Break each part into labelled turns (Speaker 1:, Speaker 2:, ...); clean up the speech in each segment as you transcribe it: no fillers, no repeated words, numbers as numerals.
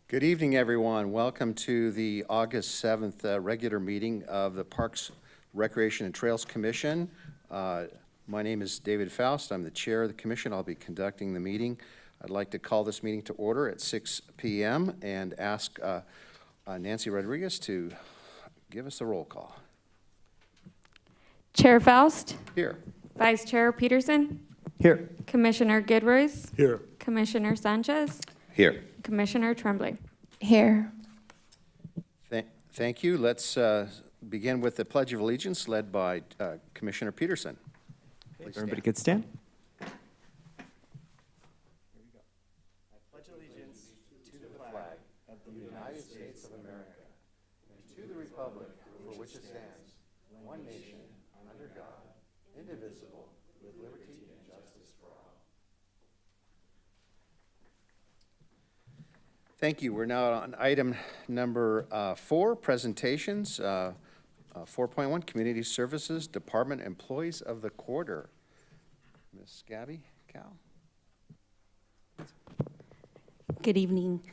Speaker 1: Good evening, everyone. Welcome to the August 7th regular meeting of the Parks, Recreation, and Trails Commission. My name is David Faust. I'm the chair of the commission. I'll be conducting the meeting. I'd like to call this meeting to order at 6 p.m. and ask Nancy Rodriguez to give us a roll call.
Speaker 2: Chair Faust.
Speaker 1: Here.
Speaker 2: Vice Chair Peterson.
Speaker 3: Here.
Speaker 2: Commissioner Gidroy.
Speaker 3: Here.
Speaker 2: Commissioner Sanchez.
Speaker 1: Here.
Speaker 2: Commissioner Tremblay.
Speaker 4: Here.
Speaker 1: Thank you. Let's begin with the Pledge of Allegiance led by Commissioner Peterson. Please
Speaker 3: Everybody could stand.
Speaker 1: I pledge allegiance to the flag of the United States of America and to the republic for which it stands, one nation, under God, indivisible, with liberty and justice for all. Thank you. We're now on item number 4, presentations. 4.1, Community Services Department Employees of the Quarter. Ms. Gabby Cal.
Speaker 4: Good evening,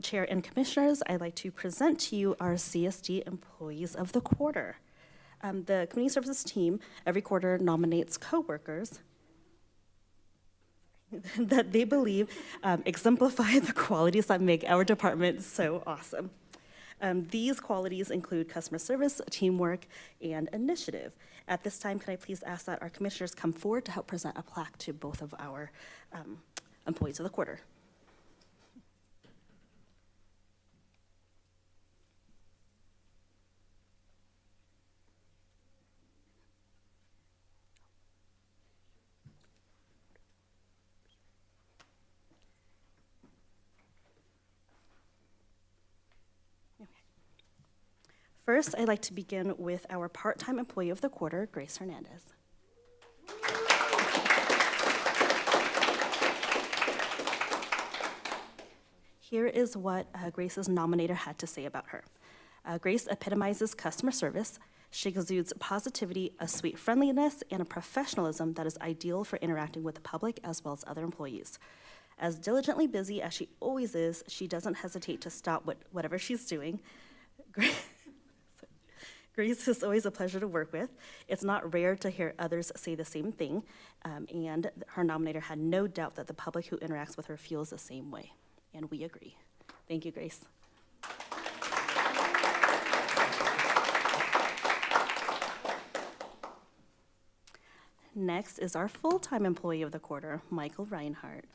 Speaker 4: Chair and Commissioners. I'd like to present to you our CSD Employees of the Quarter. The Community Services team every quarter nominates coworkers that they believe exemplify the qualities that make our department so awesome. These qualities include customer service, teamwork, and initiative. At this time, can I please ask that our commissioners come forward to help present a plaque to both of our employees of the quarter. First, I'd like to begin with our part-time employee of the quarter, Grace Hernandez. Here is what Grace's nominator had to say about her. Grace epitomizes customer service. She exudes positivity, a sweet friendliness, and a professionalism that is ideal for interacting with the public as well as other employees. As diligently busy as she always is, she doesn't hesitate to stop whatever she's doing. Grace is always a pleasure to work with. It's not rare to hear others say the same thing, and her nominator had no doubt that the public who interacts with her feels the same way, and we agree. Thank you, Grace. Next is our full-time employee of the quarter, Michael Reinhardt.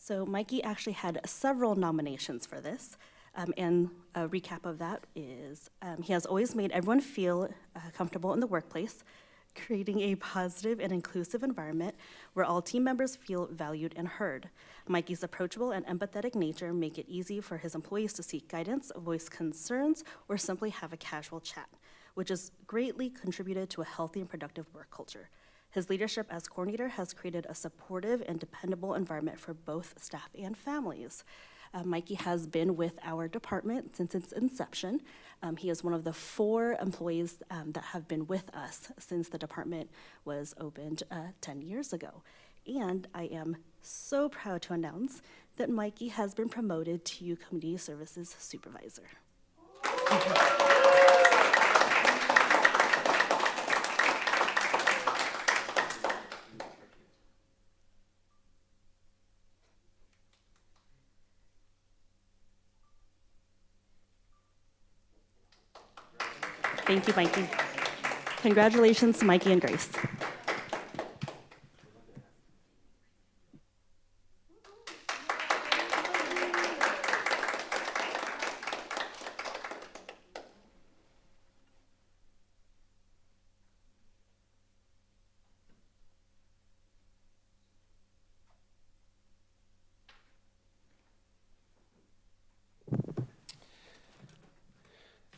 Speaker 4: So Mikey actually had several nominations for this, and a recap of that is he has always made everyone feel comfortable in the workplace, creating a positive and inclusive environment where all team members feel valued and heard. Mikey's approachable and empathetic nature make it easy for his employees to seek guidance, voice concerns, or simply have a casual chat, which has greatly contributed to a healthy and productive work culture. His leadership as coordinator has created a supportive and dependable environment for both staff and families. Mikey has been with our department since its inception. He is one of the 4 employees that have been with us since the department was opened 10 years ago. And I am so proud to announce that Mikey has been promoted to Community Services Supervisor. Thank you, Mikey. Congratulations, Mikey and Grace.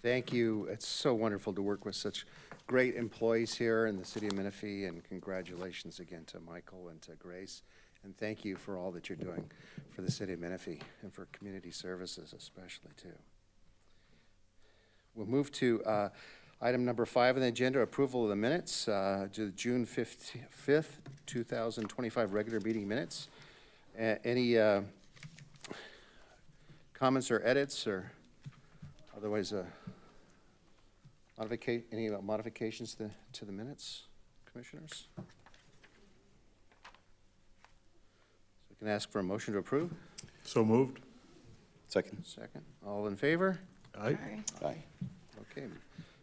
Speaker 1: Thank you. It's so wonderful to work with such great employees here in the city of Menifee, and congratulations again to Michael and to Grace. And thank you for all that you're doing for the city of Menifee and for community services especially too. We'll move to Item number 5 on the agenda, approval of the minutes to the June 5th, 2025 regular meeting minutes. Any comments or edits or otherwise any modifications to the minutes, commissioners? So we can ask for a motion to approve.
Speaker 3: So moved.
Speaker 5: Second.
Speaker 1: Second. All in favor?
Speaker 3: Aye.
Speaker 5: Aye.
Speaker 1: Okay,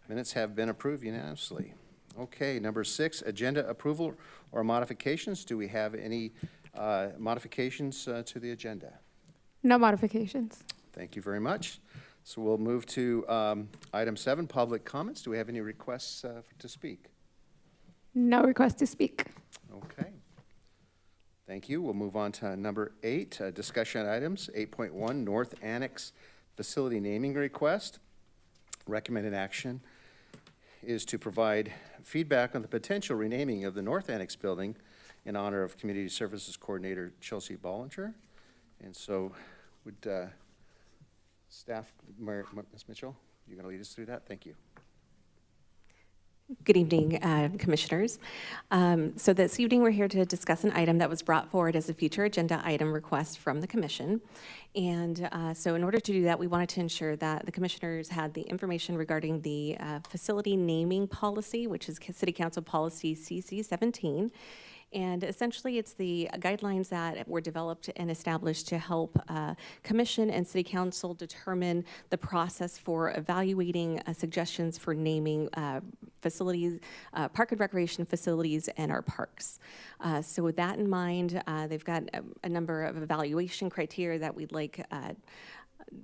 Speaker 1: minutes have been approved unanimously. Okay, number 6, agenda approval or modifications. Do we have any modifications to the agenda?
Speaker 2: No modifications.
Speaker 1: Thank you very much. So we'll move to item 7, public comments. Do we have any requests to speak?
Speaker 2: No request to speak.
Speaker 1: Okay. Thank you. We'll move on to number 8, discussion items. 8.1, North Annex Facility Naming Request. Recommended action is to provide feedback on the potential renaming of the North Annex building in honor of Community Services Coordinator Chelsea Bollinger. And so would staff, Ms. Mitchell, you're going to lead us through that? Thank you.
Speaker 6: Good evening, Commissioners. So this evening, we're here to discuss an item that was brought forward as a future agenda item request from the Commission. And so in order to do that, we wanted to ensure that the Commissioners had the information regarding the facility naming policy, which is City Council Policy CC-17. And essentially, it's the guidelines that were developed and established to help Commission and City Council determine the process for evaluating suggestions for naming facilities, park and recreation facilities, and our parks. So with that in mind, they've got a number of evaluation criteria that we'd like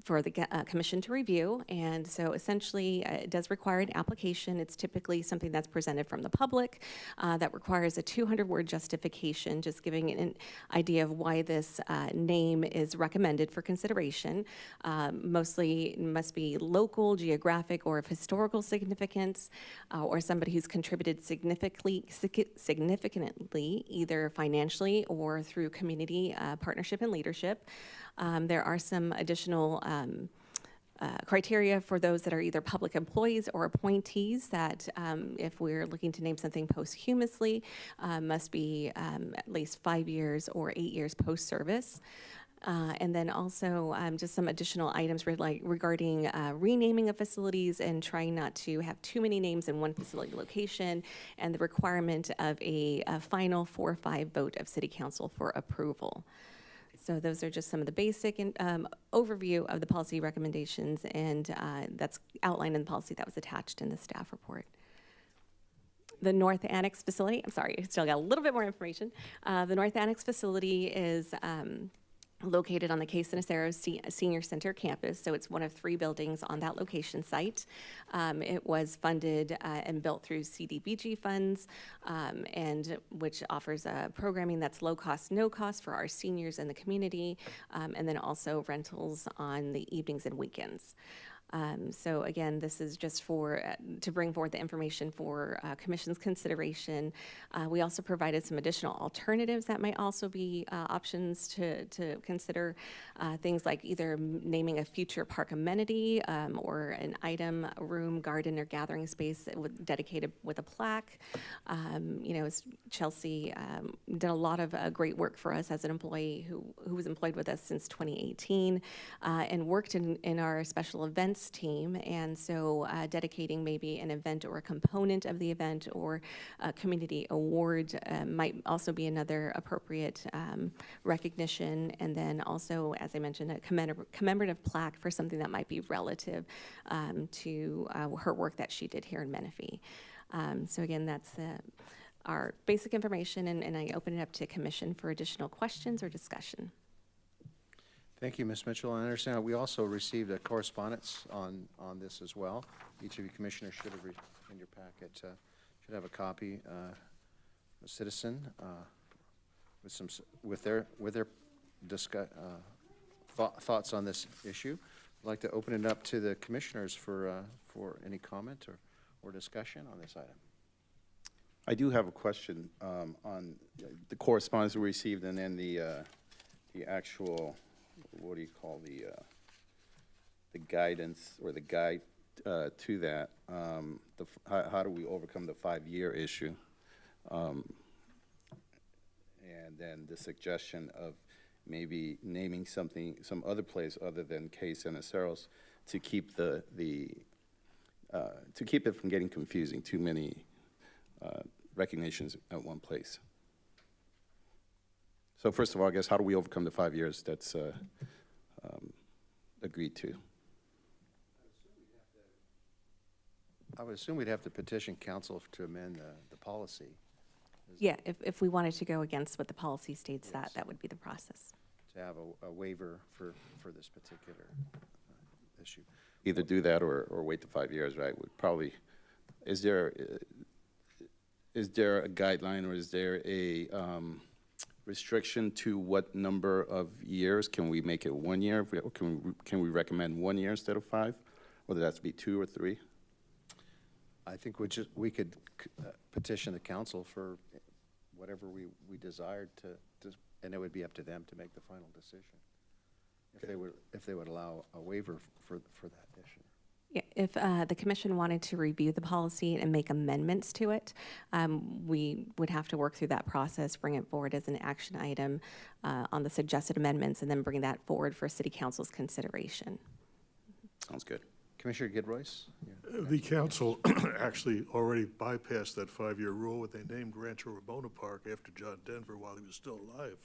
Speaker 6: for the Commission to review. And so essentially, it does require an application. It's typically something that's presented from the public that requires a 200-word justification, just giving an idea of why this name is recommended for consideration. Mostly must be local, geographic, or of historical significance, or somebody who's contributed significantly, either financially or through community partnership and leadership. There are some additional criteria for those that are either public employees or appointees that if we're looking to name something posthumously, must be at least 5 years or 8 years post-service. And then also just some additional items regarding renaming of facilities and trying not to have too many names in one facility location, and the requirement of a final 4-5 vote of City Council for approval. So those are just some of the basic overview of the policy recommendations, and that's outlined in the policy that was attached in the staff report. The North Annex facility, I'm sorry, I still got a little bit more information. The North Annex facility is located on the Case Sinacero Senior Center campus, so it's one of 3 buildings on that location site. It was funded and built through CDBG funds, and which offers programming that's low cost, no cost for our seniors in the community, and then also rentals on the evenings and weekends. So again, this is just for to bring forward the information for Commission's consideration. We also provided some additional alternatives that might also be options to consider. Things like either naming a future park amenity or an item, a room, garden, or gathering space dedicated with a plaque. You know, Chelsea did a lot of great work for us as an employee who was employed with us since 2018 and worked in our special events team, and so dedicating maybe an event or a component of the event or a community award might also be another appropriate recognition. And then also, as I mentioned, a commemorative plaque for something that might be relative to her work that she did here in Menifee. So again, that's our basic information, and I open it up to Commission for additional questions or discussion.
Speaker 1: Thank you, Ms. Mitchell. I understand we also received a correspondence on this as well. Each of you commissioners should have, in your packet, should have a copy, a citizen with their thoughts on this issue. I'd like to open it up to the commissioners for any comment or discussion on this item.
Speaker 5: I do have a question on the correspondence we received, and then the actual, what do you call the guidance or the guide to that, how do we overcome the 5-year issue? And then the suggestion of maybe naming something, some other place other than Case and Aceros to keep to keep it from getting confusing, too many recognitions at one place. So first of all, I guess, how do we overcome the 5 years that's agreed to?
Speaker 1: I would assume we'd have to petition council to amend the policy.
Speaker 6: Yeah, if we wanted to go against what the policy states, that would be the process.
Speaker 1: To have a waiver for this particular issue.
Speaker 5: Either do that or wait the 5 years, right? Would probably, is there a guideline or is there a restriction to what number of years? Can we make it 1 year? Or can we recommend 1 year instead of 5? Whether that's be 2 or 3?
Speaker 1: I think we could petition the council for whatever we desired to, and it would be up to them to make the final decision. If they would allow a waiver for that issue.
Speaker 6: Yeah, if the commission wanted to review the policy and make amendments to it, we would have to work through that process, bring it forward as an action item on the suggested amendments, and then bring that forward for city council's consideration.
Speaker 5: Sounds good.
Speaker 1: Commissioner Gidroyce?
Speaker 3: The council actually already bypassed that 5-year rule when they named Rancho Ramona Park after John Denver while he was still alive.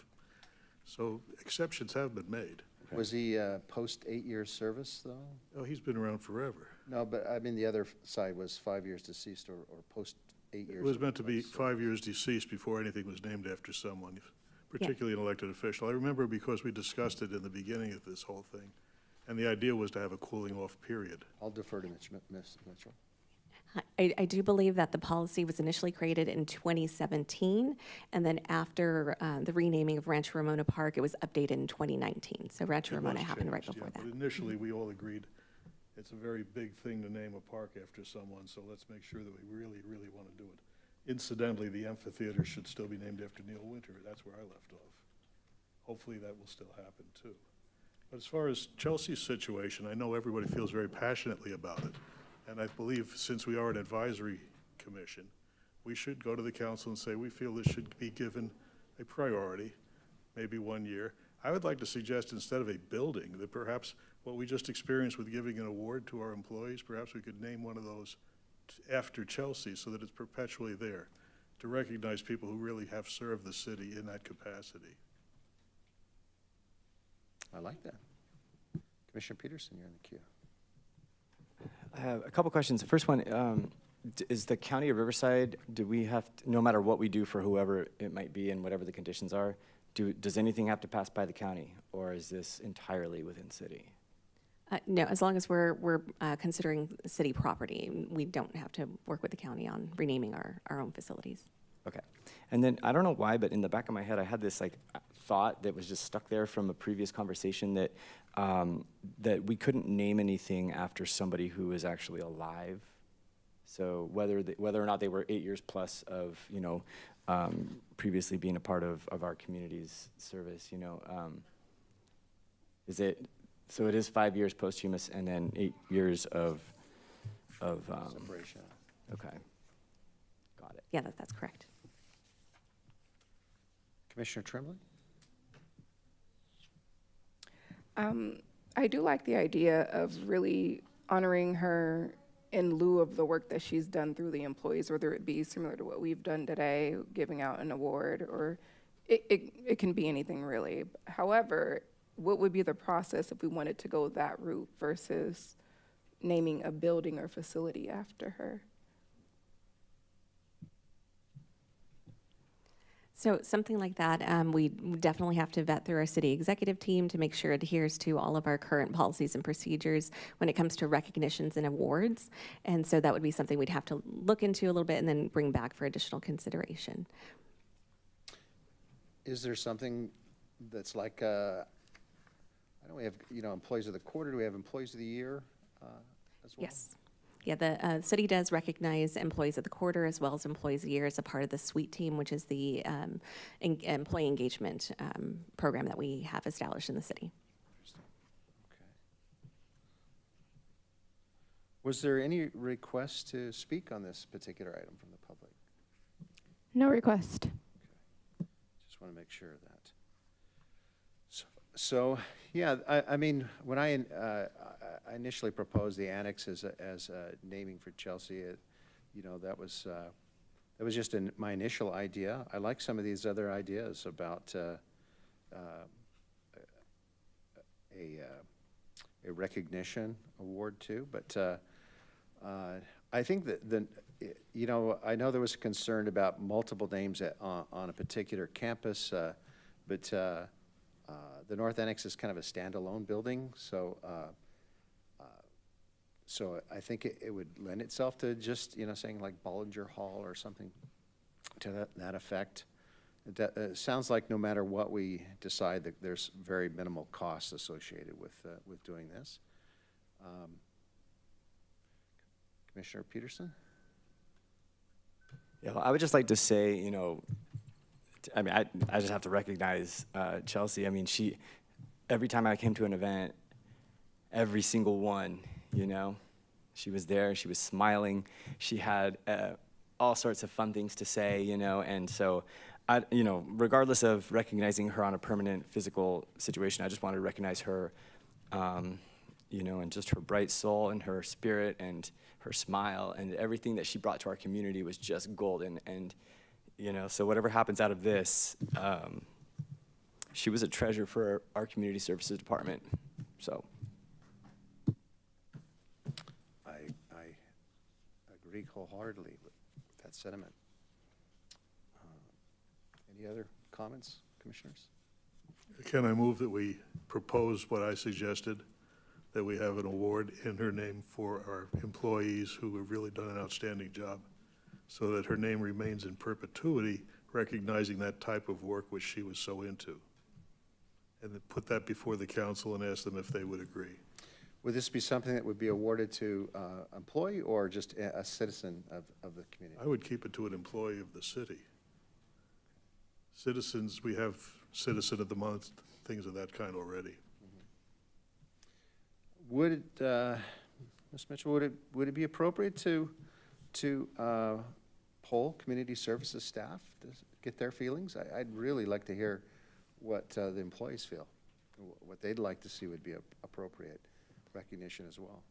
Speaker 3: So exceptions have been made.
Speaker 1: Was he post 8 years service, though?
Speaker 3: Oh, he's been around forever.
Speaker 1: No, but I mean, the other side was 5 years deceased or post 8 years.
Speaker 3: It was meant to be
Speaker 1: service.
Speaker 3: 5 years deceased before anything was named after someone, particularly an elected official. I remember because we discussed it in the beginning of this whole thing, and the idea was to have a cooling off period.
Speaker 1: I'll defer to Ms. Mitchell.
Speaker 6: I do believe that the policy was initially created in 2017, and then after the renaming of Rancho Ramona Park, it was updated in 2019. So Rancho
Speaker 3: It
Speaker 6: Ramona
Speaker 3: was
Speaker 6: happened right
Speaker 3: changed,
Speaker 6: before
Speaker 3: yeah,
Speaker 6: that.
Speaker 3: But initially, we all agreed it's a very big thing to name a park after someone, so let's make sure that we really, really want to do it. Incidentally, the amphitheater should still be named after Neil Winter. That's where I left off. Hopefully, that will still happen, too. But as far as Chelsea's situation, I know everybody feels very passionately about it. And I believe since we are an advisory commission, we should go to the council and say, we feel this should be given a priority, maybe 1 year. I would like to suggest instead of a building, that perhaps what we just experienced with giving an award to our employees, perhaps we could name one of those after Chelsea so that it's perpetually there to recognize people who really have served the city in that capacity.
Speaker 1: I like that. Commissioner Peterson, you're in the queue.
Speaker 7: I have a couple questions. The first one, is the county of Riverside, do we have, no matter what we do for whoever it might be and whatever the conditions are, does anything have to pass by the county, or is this entirely within city?
Speaker 6: No, as long as we're considering city property, we don't have to work with the county on renaming our own facilities.
Speaker 7: Okay. And then, I don't know why, but in the back of my head, I had this like thought that was just stuck there from a previous conversation that that we couldn't name anything after somebody who is actually alive. So whether or not they were 8 years plus of, you know, previously being a part of our community's service, you know, is it, so it is 5 years posthumous and then 8 years of
Speaker 1: Separation.
Speaker 7: okay. Got it.
Speaker 6: Yeah, that's correct.
Speaker 1: Commissioner Tremblay?
Speaker 8: I do like the idea of really honoring her in lieu of the work that she's done through the employees, whether it be similar to what we've done today, giving out an award, or it can be anything really. However, what would be the process if we wanted to go that route versus naming a building or facility after her?
Speaker 6: So something like that, we definitely have to vet through our city executive team to make sure it adheres to all of our current policies and procedures when it comes to recognitions and awards. And so that would be something we'd have to look into a little bit and then bring back for additional consideration.
Speaker 1: Is there something that's like, I know we have, you know, employees of the quarter, do we have employees of the year as well?
Speaker 6: Yes. Yeah, the city does recognize employees of the quarter as well as employees of the year as a part of the SWEET team, which is the employee engagement program that we have established in the city.
Speaker 1: Interesting. Was there any request to speak on this particular item from the public?
Speaker 2: No request.
Speaker 1: Just want to make sure of that. So yeah, I mean, when I initially proposed the annex as naming for Chelsea, that was just my initial idea. I like some of these other ideas about a recognition award too, but I think that I know there was a concern about multiple names on a particular campus, but the North Annex is kind of a standalone building, so I think it would lend itself to just saying like Bollinger Hall or something to that effect. It sounds like no matter what we decide, that there's very minimal costs associated with doing this. Commissioner Peterson?
Speaker 7: Yeah, well, I would just like to say, I mean, I just have to recognize Chelsea. I mean, every time I came to an event, every single one, she was there, she was smiling, she had all sorts of fun things to say, and so, regardless of recognizing her on a permanent physical situation, I just want to recognize her, and just her bright soul and her spirit and her smile and everything that she brought to our community was just golden. And so whatever happens out of this, she was a treasure for our community services department. So
Speaker 1: I agree wholeheartedly with that sentiment. Any other comments, commissioners?
Speaker 3: Can I move that we propose what I suggested, that we have an award in her name for our employees who have really done an outstanding job, so that her name remains in perpetuity, recognizing that type of work which she was so into. And then put that before the council and ask them if they would agree.
Speaker 1: Would this be something that would be awarded to employee or just a citizen of the community?
Speaker 3: I would keep it to an employee of the city. Citizens, we have Citizen of the Month, things of that kind already.
Speaker 1: Would it, Ms. Mitchell, would it be appropriate to poll community services staff to get their feelings? I'd really like to hear what the employees feel, what they'd like to see would be appropriate recognition as well.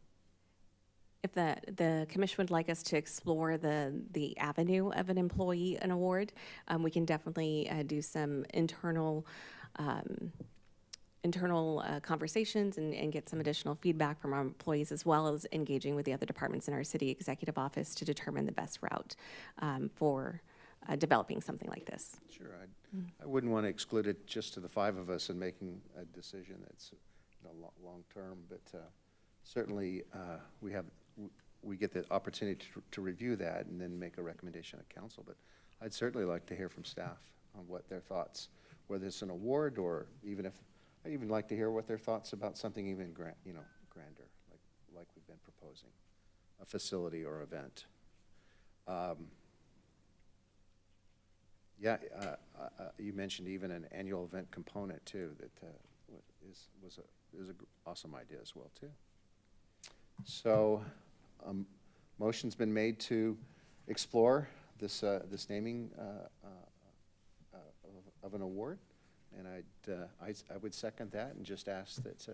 Speaker 6: If the commission would like us to explore the avenue of an employee an award, we can definitely do some internal conversations and get some additional feedback from our employees, as well as engaging with the other departments in our city executive office to determine the best route for developing something like this.
Speaker 1: Sure, I wouldn't want to exclude it just to the five of us and making a decision that's long-term, but certainly we get the opportunity to review that and then make a recommendation at council. But I'd certainly like to hear from staff on what their thoughts, whether it's an award or I'd even like to hear what their thoughts about something even grander, like we've been proposing, a facility or event. You mentioned even an annual event component too. That is an awesome idea as well too. So, motion's been made to explore this naming of an award, and I would second that and just ask that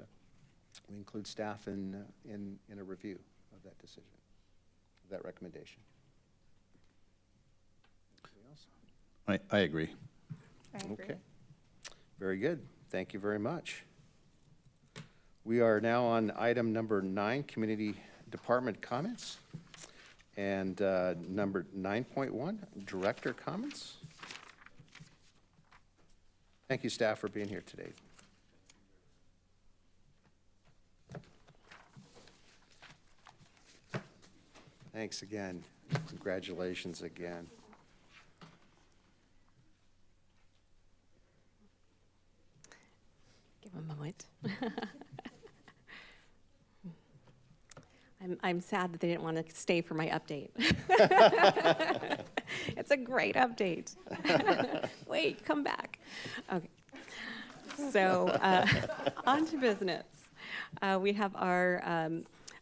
Speaker 1: we include staff in a review of that decision, of that recommendation. Anything else?
Speaker 5: I agree.
Speaker 8: I agree.
Speaker 1: Okay. Very good. Thank you very much. We are now on item number 9, community department comments, and number 9.1, director comments. Thank you, staff, for being here today. Thanks again. Congratulations again.
Speaker 6: Give a moment. I'm sad that they didn't want to stay for my update. It's a great update. Wait, come back. Okay. So on to business. We have our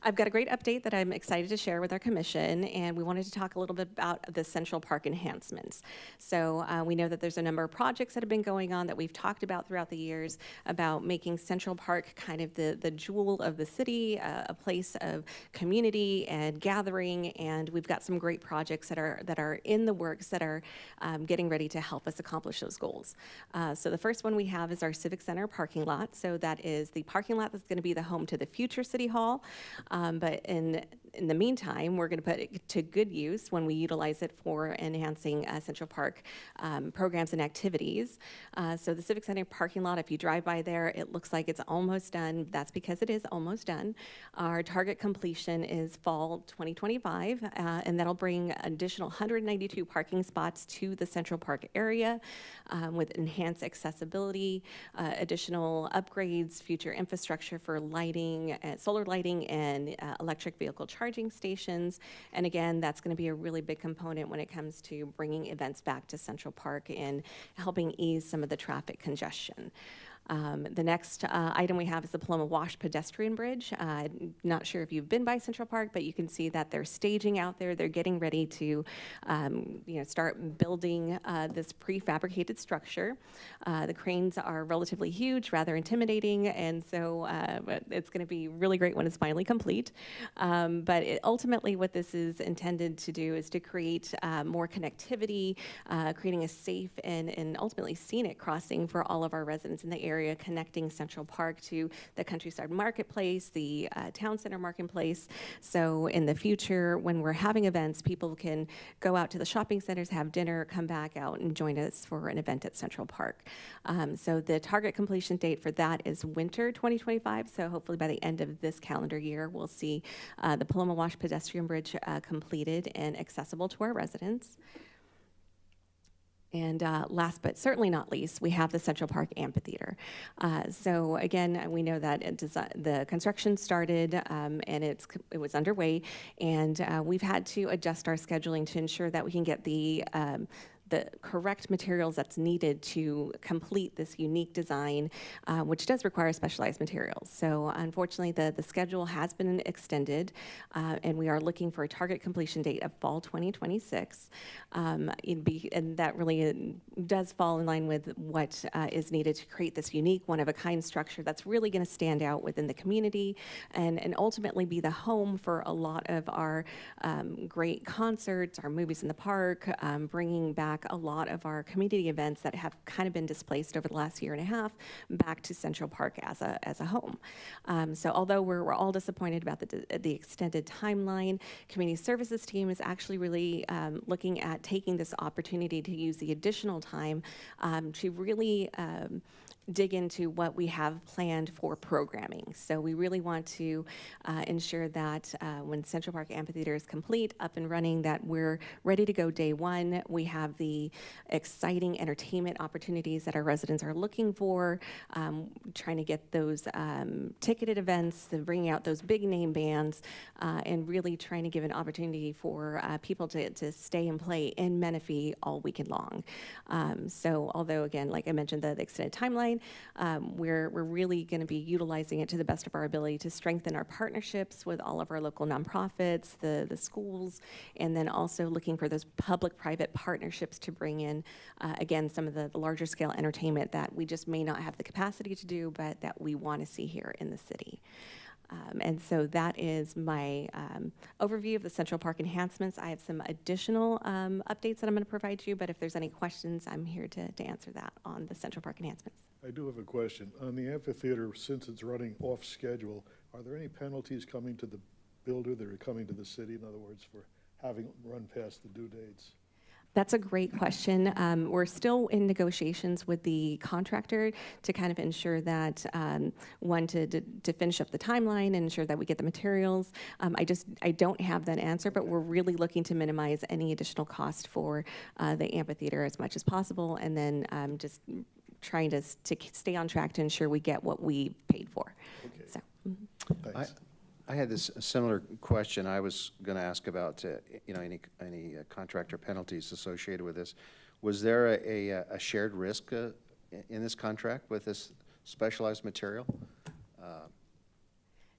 Speaker 6: I've got a great update that I'm excited to share with our commission, and we wanted to talk a little bit about the Central Park enhancements. So we know that there's a number of projects that have been going on that we've talked about throughout the years about making Central Park kind of the jewel of the city, a place of community and gathering, and we've got some great projects that are in the works that are getting ready to help us accomplish those goals. So the first one we have is our Civic Center parking lot. So that is the parking lot that's going to be the home to the future City Hall. But in the meantime, we're going to put it to good use when we utilize it for enhancing Central Park programs and activities. So the Civic Center parking lot, if you drive by there, it looks like it's almost done. That's because it is almost done. Our target completion is fall 2025, and that'll bring additional 192 parking spots to the Central Park area with enhanced accessibility, additional upgrades, future infrastructure for lighting, solar lighting, and electric vehicle charging stations. And again, that's going to be a really big component when it comes to bringing events back to Central Park and helping ease some of the traffic congestion. The next item we have is the Paloma Wash pedestrian bridge. Not sure if you've been by Central Park, but you can see that they're staging out there. They're getting ready to start building this prefabricated structure. The cranes are relatively huge, rather intimidating, and so it's going to be really great when it's finally complete. But ultimately what this is intended to do is to create more connectivity, creating a safe and ultimately scenic crossing for all of our residents in the area, connecting Central Park to the Countryside Marketplace, the Town Center Marketplace. So in the future, when we're having events, people can go out to the shopping centers, have dinner, come back out and join us for an event at Central Park. So the target completion date for that is winter 2025. So hopefully by the end of this calendar year, we'll see the Paloma Wash pedestrian bridge completed and accessible to our residents. And last but certainly not least, we have the Central Park Amphitheater. So again, we know that the construction started and it was underway, and we've had to adjust our scheduling to ensure that we can get the correct materials that's needed to complete this unique design, which does require specialized materials. So unfortunately, the schedule has been extended, and we are looking for a target completion date of fall 2026. And that really does fall in line with what is needed to create this unique, one-of-a-kind structure that's really going to stand out within the community and ultimately be the home for a lot of our great concerts, our movies in the park, bringing back a lot of our community events that have kind of been displaced over the last year and a half back to Central Park as a home. So although we're all disappointed about the extended timeline, community services team is actually really looking at taking this opportunity to use the additional time to really dig into what we have planned for programming. So we really want to ensure that when Central Park Amphitheater is complete, up and running, that we're ready to go day one. We have the exciting entertainment opportunities that our residents are looking for, trying to get those ticketed events, bringing out those big name bands, and really trying to give an opportunity for people to stay and play in Menifee all weekend long. So although, again, like I mentioned, the extended timeline, we're really going to be utilizing it to the best of our ability to strengthen our partnerships with all of our local nonprofits, the schools, and then also looking for those public-private partnerships to bring in, again, some of the larger scale entertainment that we just may not have the capacity to do, but that we want to see here in the city. And so that is my overview of the Central Park enhancements. I have some additional updates that I'm going to provide you, but if there's any questions, I'm here to answer that on the Central Park enhancements.
Speaker 3: I do have a question. On the amphitheater, since it's running off schedule, are there any penalties coming to the builder that are coming to the city, in other words, for having run past the due dates?
Speaker 6: That's a great question. We're still in negotiations with the contractor to kind of ensure that, one, to finish up the timeline and ensure that we get the materials. I don't have that answer, but we're really looking to minimize any additional cost for the amphitheater as much as possible, and then just trying to stay on track to ensure we get what we paid for.
Speaker 3: Okay.
Speaker 6: So,
Speaker 3: Thanks.
Speaker 1: I had this similar question I was going to ask about, any contractor penalties associated with this. Was there a shared risk in this contract with this specialized material?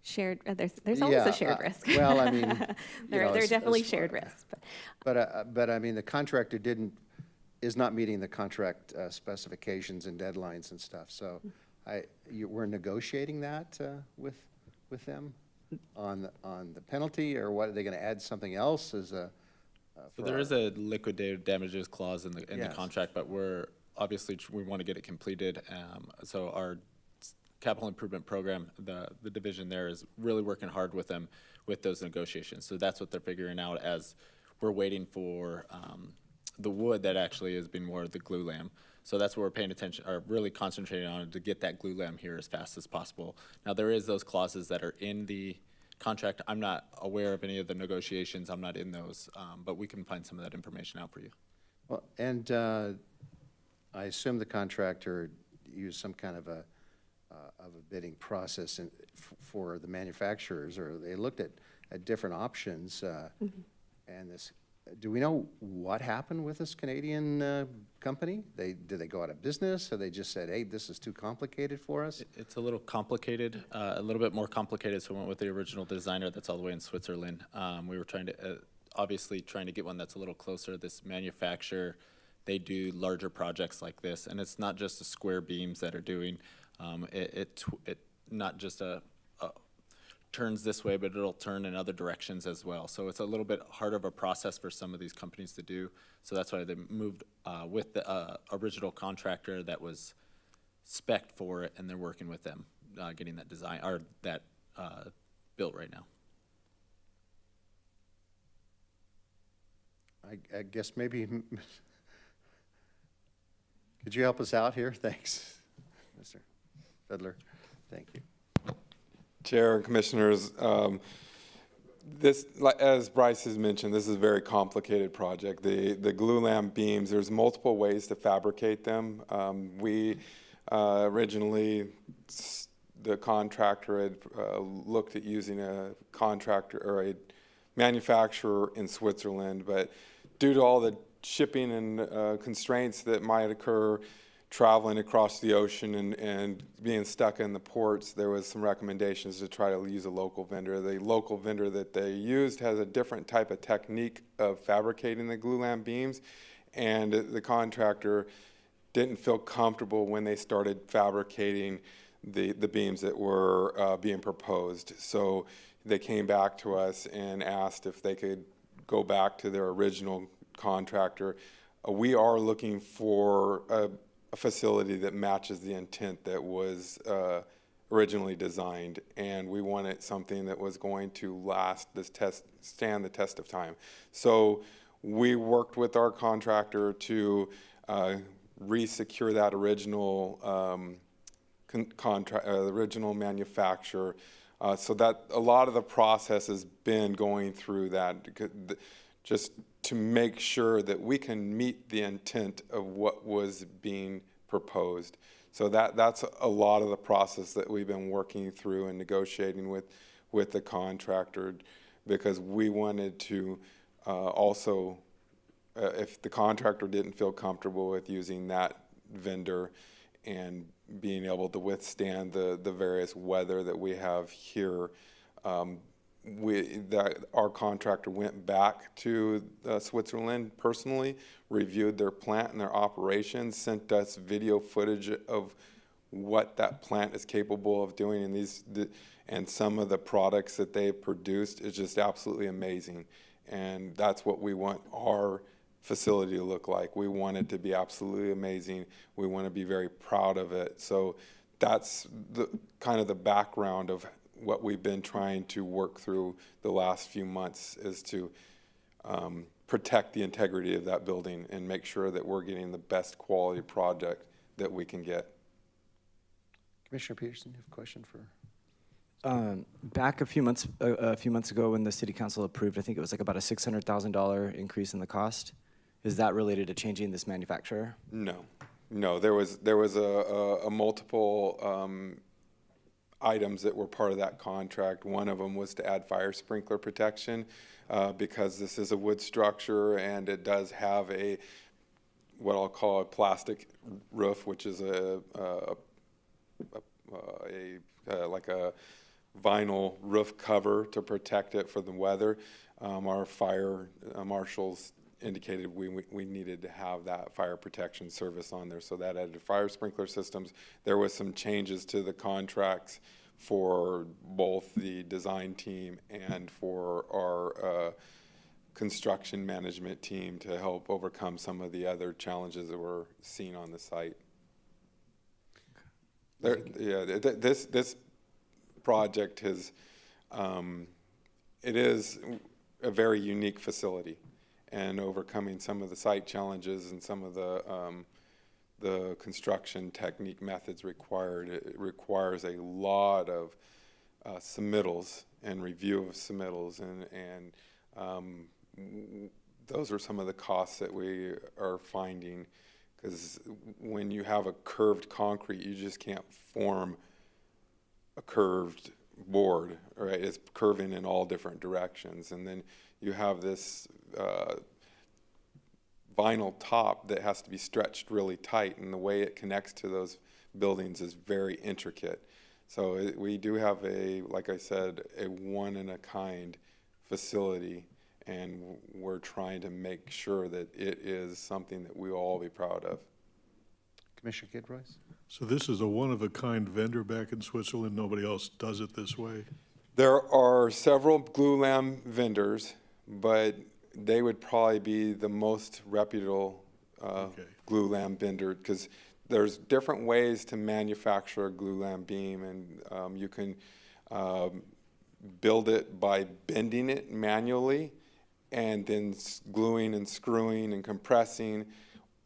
Speaker 6: Shared, there's always
Speaker 1: Yeah,
Speaker 6: a shared risk.
Speaker 1: Well, I mean,
Speaker 6: There are
Speaker 1: as
Speaker 6: definitely
Speaker 1: far-
Speaker 6: shared risks.
Speaker 1: But I mean, the contractor is not meeting the contract specifications and deadlines and stuff. So we're negotiating that with them on the penalty, or what, are they going to add something else as a?
Speaker 9: So there is a liquidated damages clause in the
Speaker 1: Yes.
Speaker 9: contract, but we're, obviously, we want to get it completed. So our capital improvement program, the division there is really working hard with them with those negotiations. So that's what they're figuring out as we're waiting for the wood that actually has been more of the glue lam. So that's what we're paying attention, or really concentrating on, to get that glue lam here as fast as possible. Now, there is those clauses that are in the contract. I'm not aware of any of the negotiations. I'm not in those, but we can find some of that information out for you.
Speaker 1: Well, and I assume the contractor used some kind of a bidding process for the manufacturers, or they looked at different options. And do we know what happened with this Canadian company? Did they go out of business, or they just said, hey, this is too complicated for us?
Speaker 9: It's a little complicated, a little bit more complicated, so we went with the original designer that's all the way in Switzerland. We were trying to, obviously trying to get one that's a little closer. This manufacturer, they do larger projects like this, and it's not just the square beams that are doing, it not just turns this way, but it'll turn in other directions as well. So it's a little bit harder of a process for some of these companies to do. So that's why they moved with the original contractor that was spec'd for it, and they're working with them, getting that design, or that built right now.
Speaker 1: I guess maybe, could you help us out here? Thanks, Mr. Fiddler. Thank you.
Speaker 10: Chair and Commissioners, this, as Bryce has mentioned, this is a very complicated project. The glue lam beams, there's multiple ways to fabricate them. We originally, the contractor had looked at using a contractor or a manufacturer in Switzerland, but due to all the shipping and constraints that might occur traveling across the ocean and being stuck in the ports, there was some recommendations to try to use a local vendor. The local vendor that they used has a different type of technique of fabricating the glue lam beams, and the contractor didn't feel comfortable when they started fabricating the beams that were being proposed. So they came back to us and asked if they could go back to their original contractor. We are looking for a facility that matches the intent that was originally designed, and we wanted something that was going to stand the test of time. So we worked with our contractor to re-secure that original contract, original manufacturer. So that a lot of the process has been going through that, just to make sure that we can meet the intent of what was being proposed. So that's a lot of the process that we've been working through and negotiating with the contractor, because we wanted to also, if the contractor didn't feel comfortable with using that vendor and being able to withstand the various weather that we have here, our contractor went back to Switzerland personally, reviewed their plant and their operations, sent us video footage of what that plant is capable of doing, and some of the products that they produced is just absolutely amazing. And that's what we want our facility to look like. We want it to be absolutely amazing. We want to be very proud of it. So that's the kind of the background of what we've been trying to work through the last few months, is to protect the integrity of that building and make sure that we're getting the best quality project that we can get.
Speaker 1: Commissioner Peterson, you have a question for?
Speaker 7: Back a few months ago, when the city council approved, I think it was like about a $600,000 increase in the cost. Is that related to changing this manufacturer?
Speaker 10: No. There was a multiple items that were part of that contract. One of them was to add fire sprinkler protection, because this is a wood structure and it does have what I'll call a plastic roof, which is like a vinyl roof cover to protect it from the weather. Our fire marshals indicated we needed to have that fire protection service on there, so that added fire sprinkler systems. There was some changes to the contracts for both the design team and for our construction management team to help overcome some of the other challenges that were seen on the site. This project has, it is a very unique facility, and overcoming some of the site challenges and some of the construction technique methods required, it requires a lot of submittals and review of submittals, and those are some of the costs that we are finding, because when you have a curved concrete, you just can't form a curved board, right? It's curving in all different directions, and then you have this vinyl top that has to be stretched really tight, and the way it connects to those buildings is very intricate. So we do have like I said, a one-in-a-kind facility, and we're trying to make sure that it is something that we will all be proud of.
Speaker 1: Commissioner Kidroyce?
Speaker 3: So this is a one-of-a-kind vendor back in Switzerland? Nobody else does it this way?
Speaker 10: There are several glue lam vendors, but they would probably be the most reputable glue lam vendor, because there's different ways to manufacture a glue lam beam, and you can build it by bending it manually and then gluing and screwing and compressing,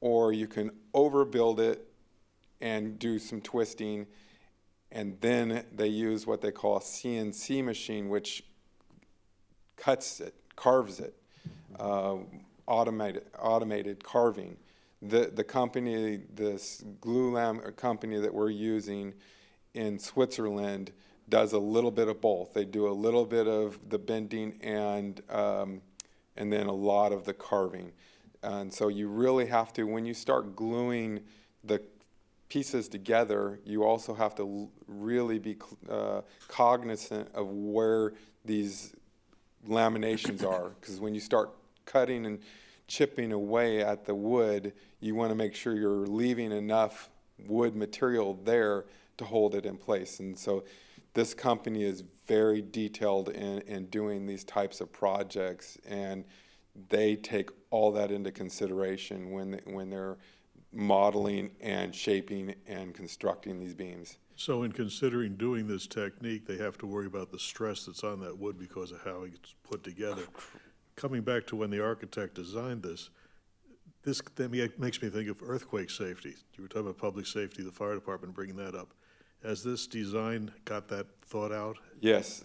Speaker 10: or you can overbuild it and do some twisting, and then they use what they call a CNC machine, which cuts it, carves it, automated carving. The company, this glue lam company that we're using in Switzerland, does a little bit of both. They do a little bit of the bending and then a lot of the carving. And so you really have to, when you start gluing the pieces together, you also have to really be cognizant of where these laminations are, because when you start cutting and chipping away at the wood, you want to make sure you're leaving enough wood material there to hold it in place. And so this company is very detailed in doing these types of projects, and they take all that into consideration when they're modeling and shaping and constructing these beams.
Speaker 3: So in considering doing this technique, they have to worry about the stress that's on that wood because of how it's put together. Coming back to when the architect designed this then makes me think of earthquake safety. You were talking about public safety, the fire department bringing that up. Has this design got that thought out?
Speaker 10: Yes,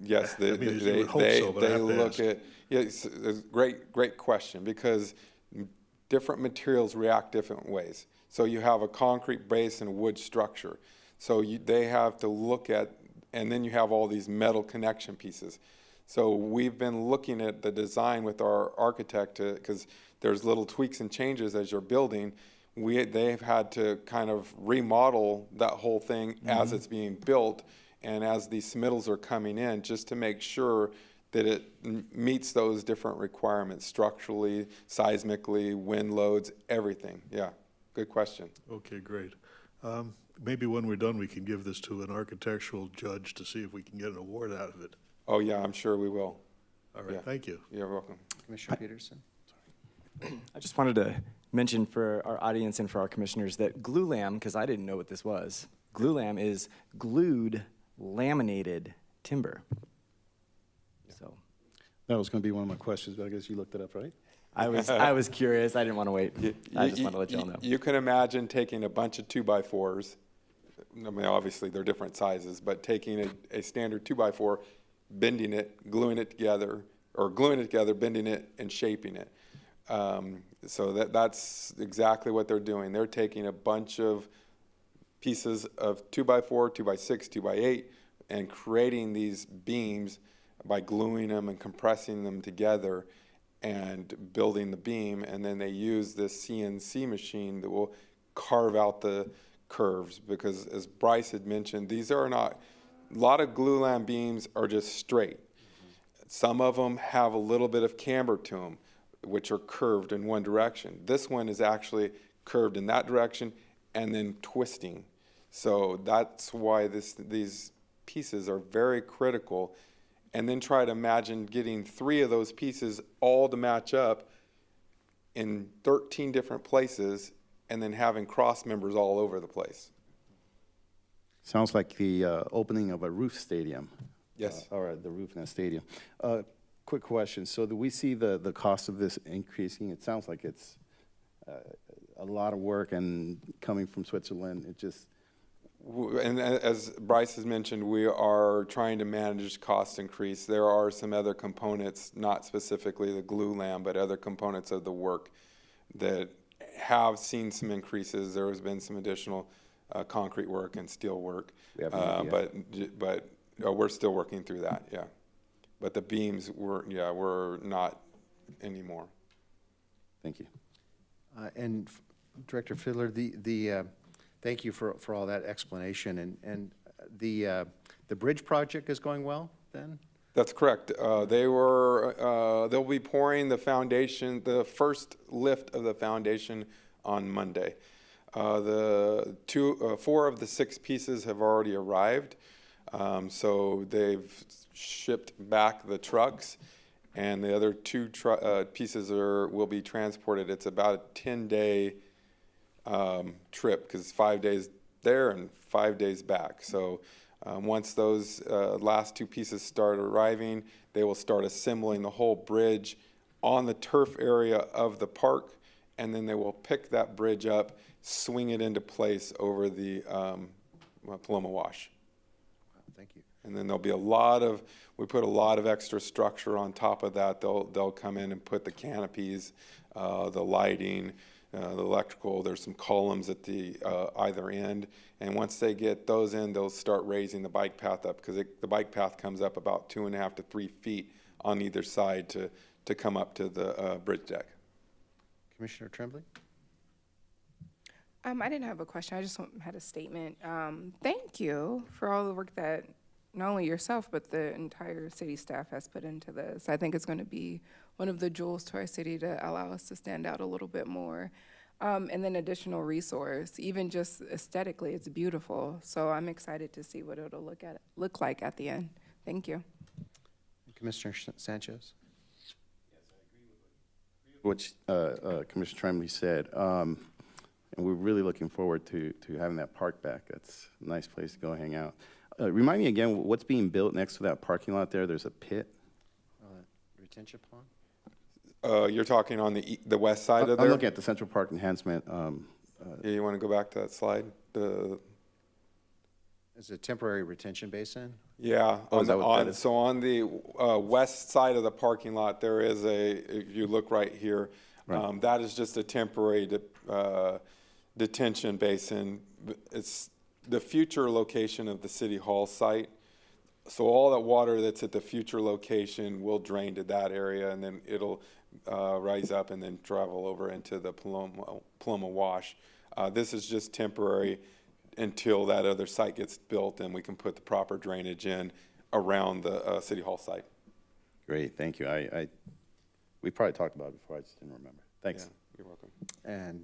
Speaker 10: yes.
Speaker 3: I mean, you would hope so, but I have to
Speaker 10: look
Speaker 3: ask.
Speaker 10: at, yes, it's a great question, because different materials react different ways. So you have a concrete base and a wood structure. So they have to look at, and then you have all these metal connection pieces. So we've been looking at the design with our architect, because there's little tweaks and changes as you're building. They've had to kind of remodel that whole thing as it's being built, and as these submittals are coming in, just to make sure that it meets those different requirements structurally, seismically, wind loads, everything. Yeah, good question.
Speaker 3: Okay, great. Maybe when we're done, we can give this to an architectural judge to see if we can get an award out of it.
Speaker 10: Oh yeah, I'm sure we will.
Speaker 3: All right,
Speaker 10: Yeah.
Speaker 3: thank you.
Speaker 10: You're welcome.
Speaker 1: Commissioner Peterson?
Speaker 7: I just wanted to mention for our audience and for our commissioners that glue lam, because I didn't know what this was, glue lam is glued laminated timber. So
Speaker 11: That was going to be one of my questions, but I guess you looked it up, right?
Speaker 7: I was curious. I didn't want to wait. I just wanted to let y'all know.
Speaker 10: You can imagine taking a bunch of 2x4s. I mean, obviously they're different sizes, but taking a standard 2x4, bending it, gluing it together, bending it, and shaping it. So that's exactly what they're doing. They're taking a bunch of pieces of 2x4, 2x6, 2x8, and creating these beams by gluing them and compressing them together and building the beam. And then they use this CNC machine that will carve out the curves, because as Bryce had mentioned, these are not A lot of glue lamp beams are just straight. Some of them have a little bit of camber to them, which are curved in one direction. This one is actually curved in that direction and then twisting. So that's why these pieces are very critical. And then try to imagine getting 3 of those pieces all to match up in 13 different places and then having cross members all over the place.
Speaker 11: Sounds like the opening of a roof stadium.
Speaker 10: Yes.
Speaker 11: Or the roof in a stadium. Quick question. So do we see the cost of this increasing? It sounds like it's a lot of work and coming from Switzerland. It just,
Speaker 10: And as Bryce has mentioned, we are trying to manage cost increase. There are some other components, not specifically the glue lamp, but other components of the work that have seen some increases. There has been some additional concrete work and steel work.
Speaker 11: We have an idea.
Speaker 10: But we're still working through that, yeah. But the beams were not anymore.
Speaker 11: thank you.
Speaker 1: And Director Fiddler, thank you for all that explanation. And the bridge project is going well then?
Speaker 10: That's correct. They'll be pouring the foundation, the first lift of the foundation on Monday. 4 of the 6 pieces have already arrived. So they've shipped back the trucks, and the other 2 pieces will be transported. It's about a 10-day trip, because it's 5 days there and 5 days back. So once those last 2 pieces start arriving, they will start assembling the whole bridge on the turf area of the park, and then they will pick that bridge up, swing it into place over the Paloma Wash.
Speaker 1: Thank you.
Speaker 10: And then there'll be we put a lot of extra structure on top of that. They'll come in and put the canopies, the lighting, the electrical. There's some columns at the either end. And once they get those in, they'll start raising the bike path up, because the bike path comes up about 2.5 to 3 feet on either side to come up to the bridge deck.
Speaker 1: Commissioner Tremblay?
Speaker 8: I didn't have a question. I just had a statement. Thank you for all the work that not only yourself, but the entire city staff has put into this. I think it's going to be one of the jewels to our city to allow us to stand out a little bit more. And then additional resource, even just aesthetically, it's beautiful. So I'm excited to see what it'll look like at the end. Thank you.
Speaker 1: Commissioner Sanchez?
Speaker 11: Which Commissioner Tremblay said. And we're really looking forward to having that park back. That's a nice place to go hang out. Remind me again, what's being built next to that parking lot there? There's a pit?
Speaker 1: Retention pond?
Speaker 10: You're talking on the west side of there?
Speaker 11: I'm looking at the Central Park enhancement.
Speaker 10: Yeah, you want to go back to that slide?
Speaker 1: Is it a temporary retention basin?
Speaker 10: Yeah.
Speaker 11: Oh, is that what that is?
Speaker 10: So on the west side of the parking lot, there is if you look right here,
Speaker 11: Right.
Speaker 10: that is just a temporary detention basin. It's the future location of the City Hall site. So all that water that's at the future location will drain to that area, and then it'll rise up and then travel over into the Paloma Wash. This is just temporary until that other site gets built and we can put the proper drainage in around the City Hall site.
Speaker 11: Great, thank you. We probably talked about it before, I just didn't remember. Thanks.
Speaker 10: Yeah, you're welcome.
Speaker 1: And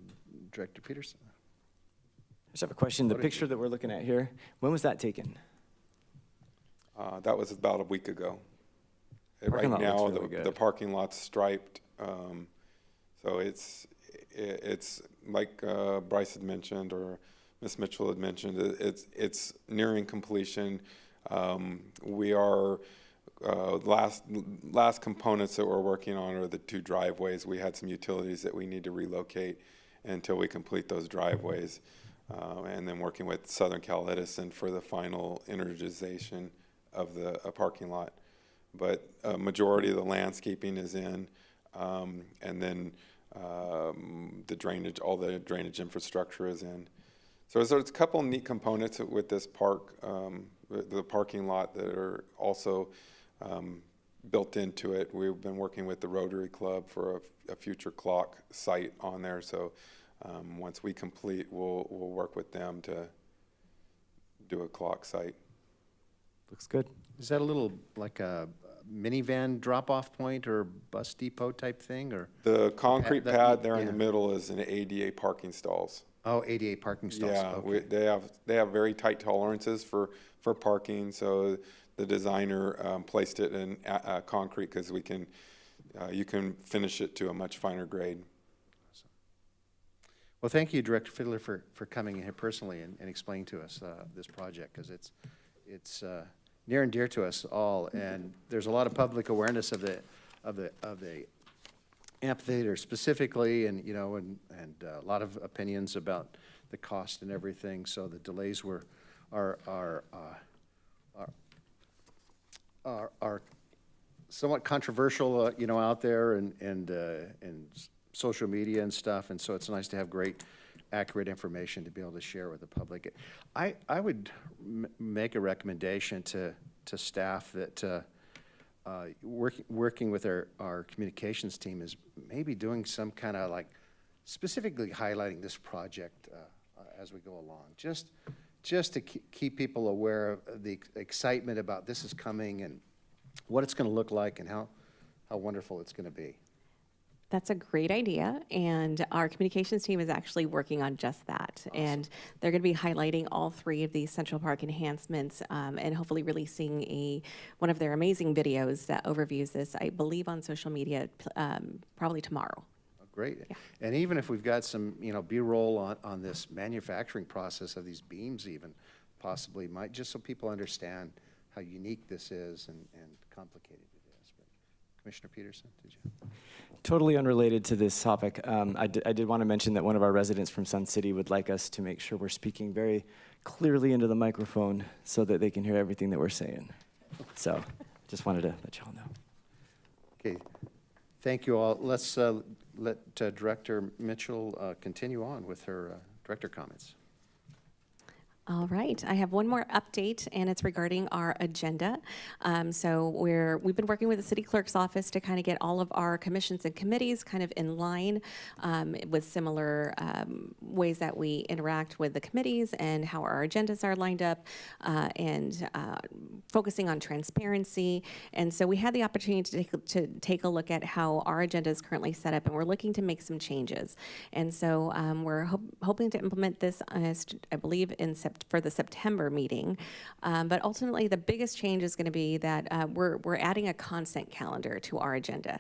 Speaker 1: Director Peterson?
Speaker 7: I just have a question. The picture that we're looking at here, when was that taken?
Speaker 10: That was about a week ago. Right
Speaker 7: Parking lot
Speaker 10: now,
Speaker 7: looks really good.
Speaker 10: the parking lot's striped. So it's like Bryce had mentioned, or Ms. Mitchell had mentioned, it's nearing completion. We are, last components that we're working on are the 2 driveways. We had some utilities that we need to relocate until we complete those driveways. And then working with Southern Cal Edison for the final energization of the parking lot. But a majority of the landscaping is in, and then the drainage, all the drainage infrastructure is in. So there's a couple neat components with this park, the parking lot, that are also built into it. We've been working with the Rotary Club for a future clock site on there. So once we complete, we'll work with them to do a clock site.
Speaker 7: Looks good.
Speaker 1: Is that a little, like a minivan drop-off point or bus depot type thing, or?
Speaker 10: The concrete
Speaker 1: that-
Speaker 10: pad there in the
Speaker 1: yeah.
Speaker 10: middle is an ADA parking stalls.
Speaker 1: Oh, ADA parking stalls,
Speaker 10: Yeah,
Speaker 1: okay.
Speaker 10: they have very tight tolerances for parking, so the designer placed it in concrete because you can finish it to a much finer grade.
Speaker 1: Well, thank you, Director Fiddler, for coming in here personally and explaining to us this project, because it's near and dear to us all, and there's a lot of public awareness of the amphitheater specifically, and a lot of opinions about the cost and everything. So the delays are somewhat controversial, out there and social media and stuff. And so it's nice to have great, accurate information to be able to share with the public. I would make a recommendation to staff that working with our communications team is maybe doing some kind of like specifically highlighting this project as we go along, just to keep people aware of the excitement about this is coming and what it's going to look like and how wonderful it's going to be.
Speaker 6: That's a great idea, and our communications team is actually working on just that. Awesome. And they're going to be highlighting all 3 of these Central Park enhancements, and hopefully releasing one of their amazing videos that overviews this, I believe, on social media probably tomorrow.
Speaker 1: Oh, great.
Speaker 6: Yeah.
Speaker 1: And even if we've got some, B-roll on this manufacturing process of these beams even, possibly might, just so people understand how unique this is and complicated it is. But Commissioner Peterson, did you?
Speaker 7: Totally unrelated to this topic, I did want to mention that one of our residents from Sun City would like us to make sure we're speaking very clearly into the microphone so that they can hear everything that we're saying. So just wanted to let you all know.
Speaker 1: Okay, thank you all. Let's let Director Mitchell continue on with her director comments.
Speaker 6: All right, I have one more update, and it's regarding our agenda. So we've been working with the city clerk's office to kind of get all of our commissions and committees kind of in line with similar ways that we interact with the committees and how our agendas are lined up, and focusing on transparency. And so we had the opportunity to take a look at how our agenda is currently set up, and we're looking to make some changes. And so we're hoping to implement this, I believe, for the September meeting. But ultimately, the biggest change is going to be that we're adding a consent calendar to our agenda.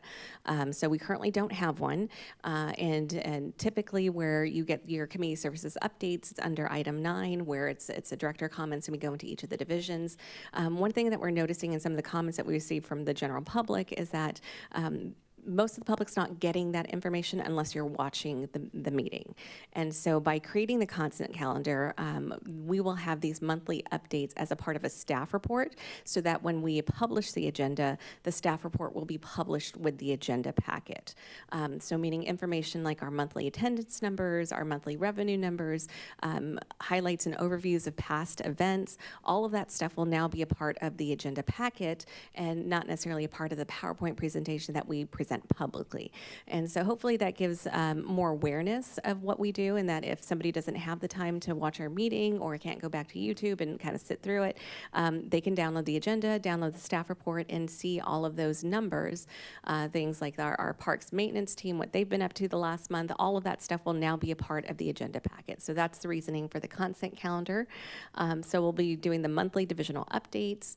Speaker 6: So we currently don't have one. And typically where you get your community services updates, it's under item 9, where it's a director comments, and we go into each of the divisions. One thing that we're noticing in some of the comments that we receive from the general public is that most of the public's not getting that information unless you're watching the meeting. And so by creating the consent calendar, we will have these monthly updates as a part of a staff report, so that when we publish the agenda, the staff report will be published with the agenda packet. So meaning information like our monthly attendance numbers, our monthly revenue numbers, highlights and overviews of past events, all of that stuff will now be a part of the agenda packet and not necessarily a part of the PowerPoint presentation that we present publicly. And so hopefully that gives more awareness of what we do, and that if somebody doesn't have the time to watch our meeting or can't go back to YouTube and kind of sit through it, they can download the agenda, download the staff report, and see all of those numbers. Things like our parks maintenance team, what they've been up to the last month, all of that stuff will now be a part of the agenda packet. So that's the reasoning for the consent calendar. So we'll be doing the monthly divisional updates.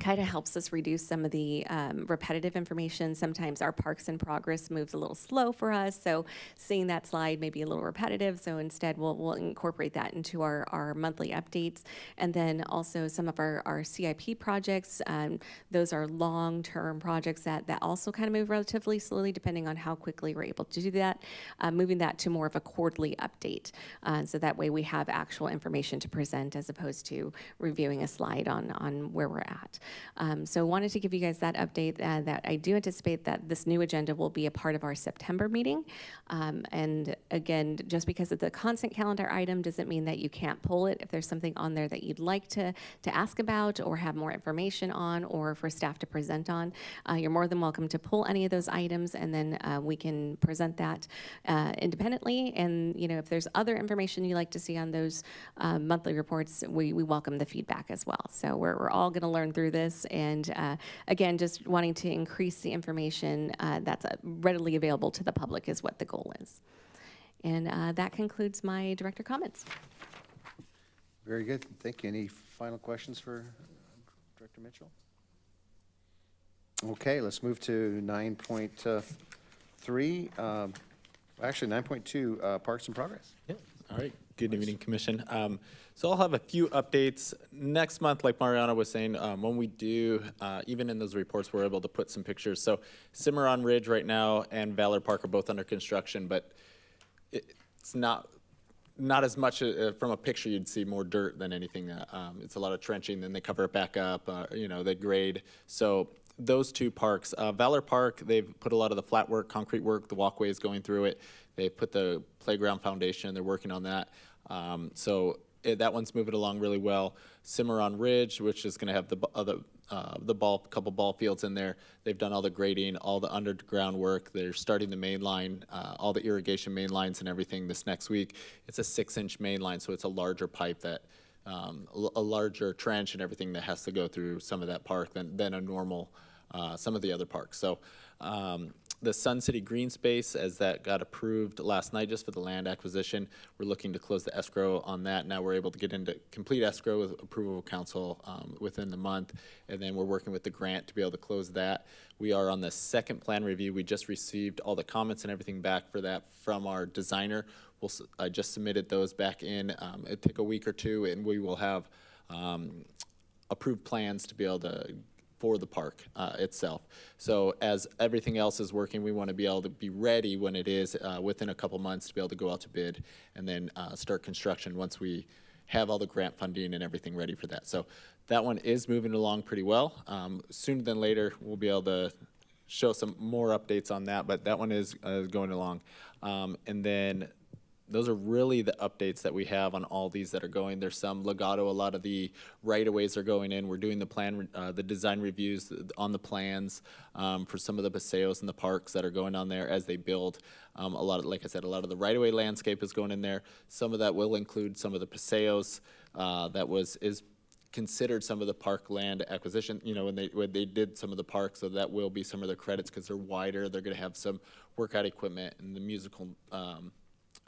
Speaker 6: Kind of helps us reduce some of the repetitive information. Sometimes our parks in progress moves a little slow for us, so seeing that slide may be a little repetitive, so instead we'll incorporate that into our monthly updates. And then also some of our CIP projects, those are long-term projects that also kind of move relatively slowly depending on how quickly we're able to do that, moving that to more of a quarterly update. So that way we have actual information to present as opposed to reviewing a slide on where we're at. So wanted to give you guys that update, that I do anticipate that this new agenda will be a part of our September meeting. And again, just because it's a constant calendar item doesn't mean that you can't pull it. If there's something on there that you'd like to ask about or have more information on, or for staff to present on, you're more than welcome to pull any of those items, and then we can present that independently. And if there's other information you'd like to see on those monthly reports, we welcome the feedback as well. So we're all going to learn through this, and again, just wanting to increase the information that's readily available to the public is what the goal is. And that concludes my director comments.
Speaker 1: Very good. Thank you. Any final questions for Director Mitchell? Okay, let's move to 9.3. Actually, 9.2, Parks in Progress.
Speaker 9: Yeah. All right. Good evening, Commission. So I'll have a few updates next month. Like Mariana was saying, when we do, even in those reports, we're able to put some pictures. So Cimarron Ridge right now and Valor Park are both under construction, but it's not as much from a picture. You'd see more dirt than anything. It's a lot of trenching, then they cover it back up, they grade. So those two parks, Valor Park, they've put a lot of the flat work, concrete work, the walkways going through it. They put the playground foundation, they're working on that. That one's moving along really well. Cimarron Ridge, which is gonna have couple ball fields in there. They've done all the grading, all the underground work. They're starting the main line, all the irrigation main lines and everything this next week. It's a 6-inch main line, so it's a larger pipe that, a larger trench and everything that has to go through some of that park than a normal, some of the other parks. So the Sun City Green Space, as that got approved last night just for the land acquisition, we're looking to close the escrow on that. Now we're able to get into complete escrow with approval of council within the month, and then we're working with the grant to be able to close that. We are on the second plan review. We just received all the comments and everything back for that from our designer. I just submitted those back in. It'll take a week or two, and we will have approved plans to be able to for the park itself. So as everything else is working, we want to be able to be ready when it is within a couple months to be able to go out to bid and then start construction once we have all the grant funding and everything ready for that. So that one is moving along pretty well. Sooner than later, we'll be able to show some more updates on that, but that one is going along. And then those are really the updates that we have on all these that are going. There's some legato, a lot of the right-of-ways are going in. We're doing the design reviews on the plans for some of the paseos and the parks that are going on there as they build. Like I said, a lot of the right-of-way landscape is going in there. Some of that will include some of the paseos is considered some of the park land acquisition, when they did some of the parks, so that will be some of their credits because they're wider. They're going to have some workout equipment and the musical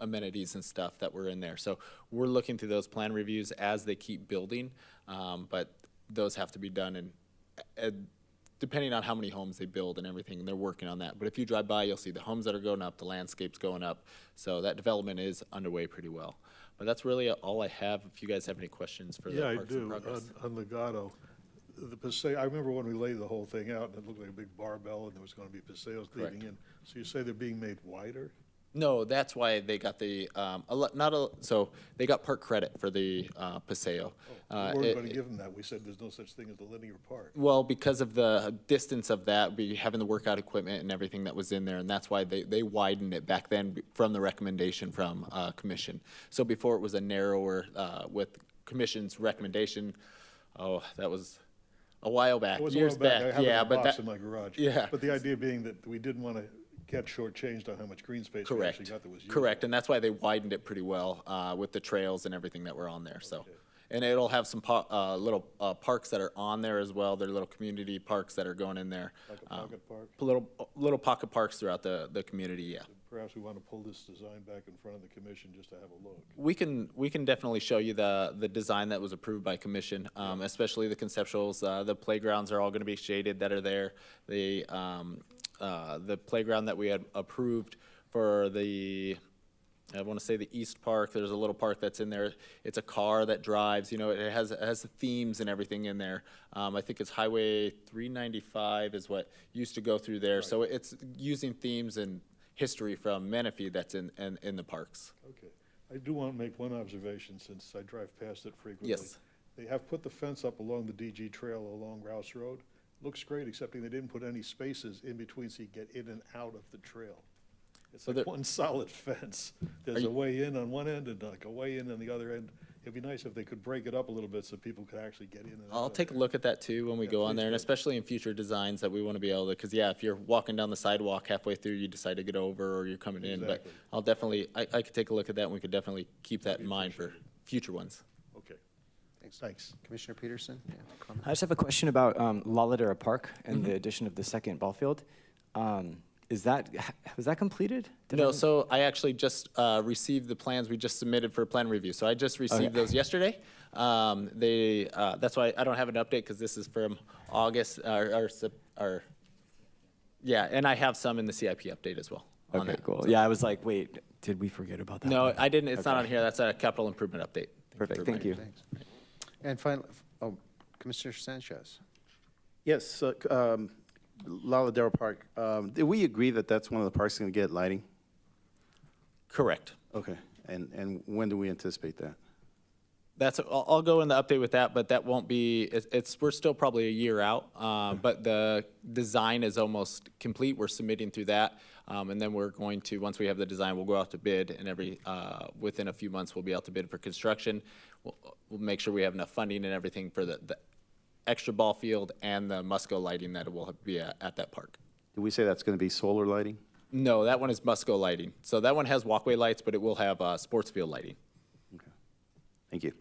Speaker 9: amenities and stuff that were in there. So we're looking through those plan reviews as they keep building, but those have to be done and depending on how many homes they build and everything, and they're working on that. But if you drive by, you'll see the homes that are going up, the landscape's going up. So that development is underway pretty well. But that's really all I have. If you guys have any questions for the Parks in Progress.
Speaker 3: Yeah, I do. On legato, the paseo, I remember when we laid the whole thing out and it looked like a big barbell and there was going to be paseos leading in. So you say they're being made wider?
Speaker 9: No, that's why they got the so they got park credit for the paseo.
Speaker 3: We weren't going to give them that. We said there's no such thing as a linear park.
Speaker 9: Well, because of the distance of that, having the workout equipment and everything that was in there, and that's why they widened it back then from the recommendation from commission. So before it was a narrower with commission's recommendation. Oh, that was a while back, years back.
Speaker 3: I have
Speaker 9: yeah,
Speaker 3: it in a
Speaker 9: but
Speaker 3: box in my garage.
Speaker 9: Yeah.
Speaker 3: But the idea being that we didn't want to get shortchanged on how much green space we actually got that was used.
Speaker 9: Correct, and that's why they widened it pretty well with the trails and everything that were on there. So, and it'll have some little parks that are on there as well. They're little community parks that are going in there.
Speaker 3: Like a pocket park?
Speaker 9: Little pocket parks throughout the community. Yeah.
Speaker 3: Perhaps we want to pull this design back in front of the commission just to have a look.
Speaker 9: We can definitely show you the design that was approved by commission, especially the conceptuals. The playgrounds are all going to be shaded that are there. The playground that we had approved for I want to say the East Park, there's a little park that's in there. It's a car that drives, it has the themes and everything in there. I think it's Highway 395 is what used to go through there. Right. So it's using themes and history from Menifee that's in the parks.
Speaker 3: Okay. I do want to make one observation since I drive past it frequently.
Speaker 9: Yes.
Speaker 3: They have put the fence up along the DG Trail along Rouse Road. Looks great, excepting they didn't put any spaces in between so you get in and out of the trail. It's
Speaker 9: So
Speaker 3: like
Speaker 9: there-
Speaker 3: one solid fence. There's
Speaker 9: you-
Speaker 3: a way in on one end and like a way in on the other end. It'd be nice if they could break it up a little bit so people could actually get in and out
Speaker 9: I'll
Speaker 3: of
Speaker 9: take a
Speaker 3: there.
Speaker 9: look at that too when we
Speaker 3: Yeah,
Speaker 9: go on
Speaker 3: please
Speaker 9: there, and
Speaker 3: do.
Speaker 9: especially in future designs that we want to be able to, because yeah, if you're walking down the sidewalk halfway through, you decide to get over or you're coming in, but
Speaker 3: Exactly.
Speaker 9: I'll definitely, I could take a look at that and we could definitely keep that in mind for future ones.
Speaker 3: Okay,
Speaker 1: Thanks.
Speaker 3: thanks.
Speaker 1: Commissioner Peterson? Yeah, comment?
Speaker 7: I just have a question about Laladera Park and the addition of the second ball field. Was that completed? Did
Speaker 9: No,
Speaker 7: I-
Speaker 9: so I actually just received the plans we just submitted for plan review. So I just received those yesterday. That's why I don't have an update because this is from August, yeah, and I have some in the CIP update as well. on
Speaker 7: Okay,
Speaker 9: that.
Speaker 7: cool. Yeah, I was like, wait, did we forget about that?
Speaker 9: No,
Speaker 7: one?
Speaker 9: I didn't, it's not
Speaker 7: Okay.
Speaker 9: on here. That's a capital improvement update.
Speaker 7: Perfect,
Speaker 9: for
Speaker 7: thank you.
Speaker 1: Thanks. And finally, oh, Commissioner Sanchez.
Speaker 11: Yes, Laladero Park, did we agree that that's one of the parks going to get lighting?
Speaker 9: Correct.
Speaker 11: Okay, and when do we anticipate that?
Speaker 9: That's, I'll go in the update with that, but that won't be, we're still probably a year out. But the design is almost complete. We're submitting through that. And then we're going to, once we have the design, we'll go out to bid and within a few months, we'll be out to bid for construction. We'll make sure we have enough funding and everything for the extra ball field and the Musco lighting that will be at that park.
Speaker 11: Did we say that's going to be solar lighting?
Speaker 9: No, that one is Musco lighting. So that one has walkway lights, but it will have sports field lighting.
Speaker 11: Okay, thank you.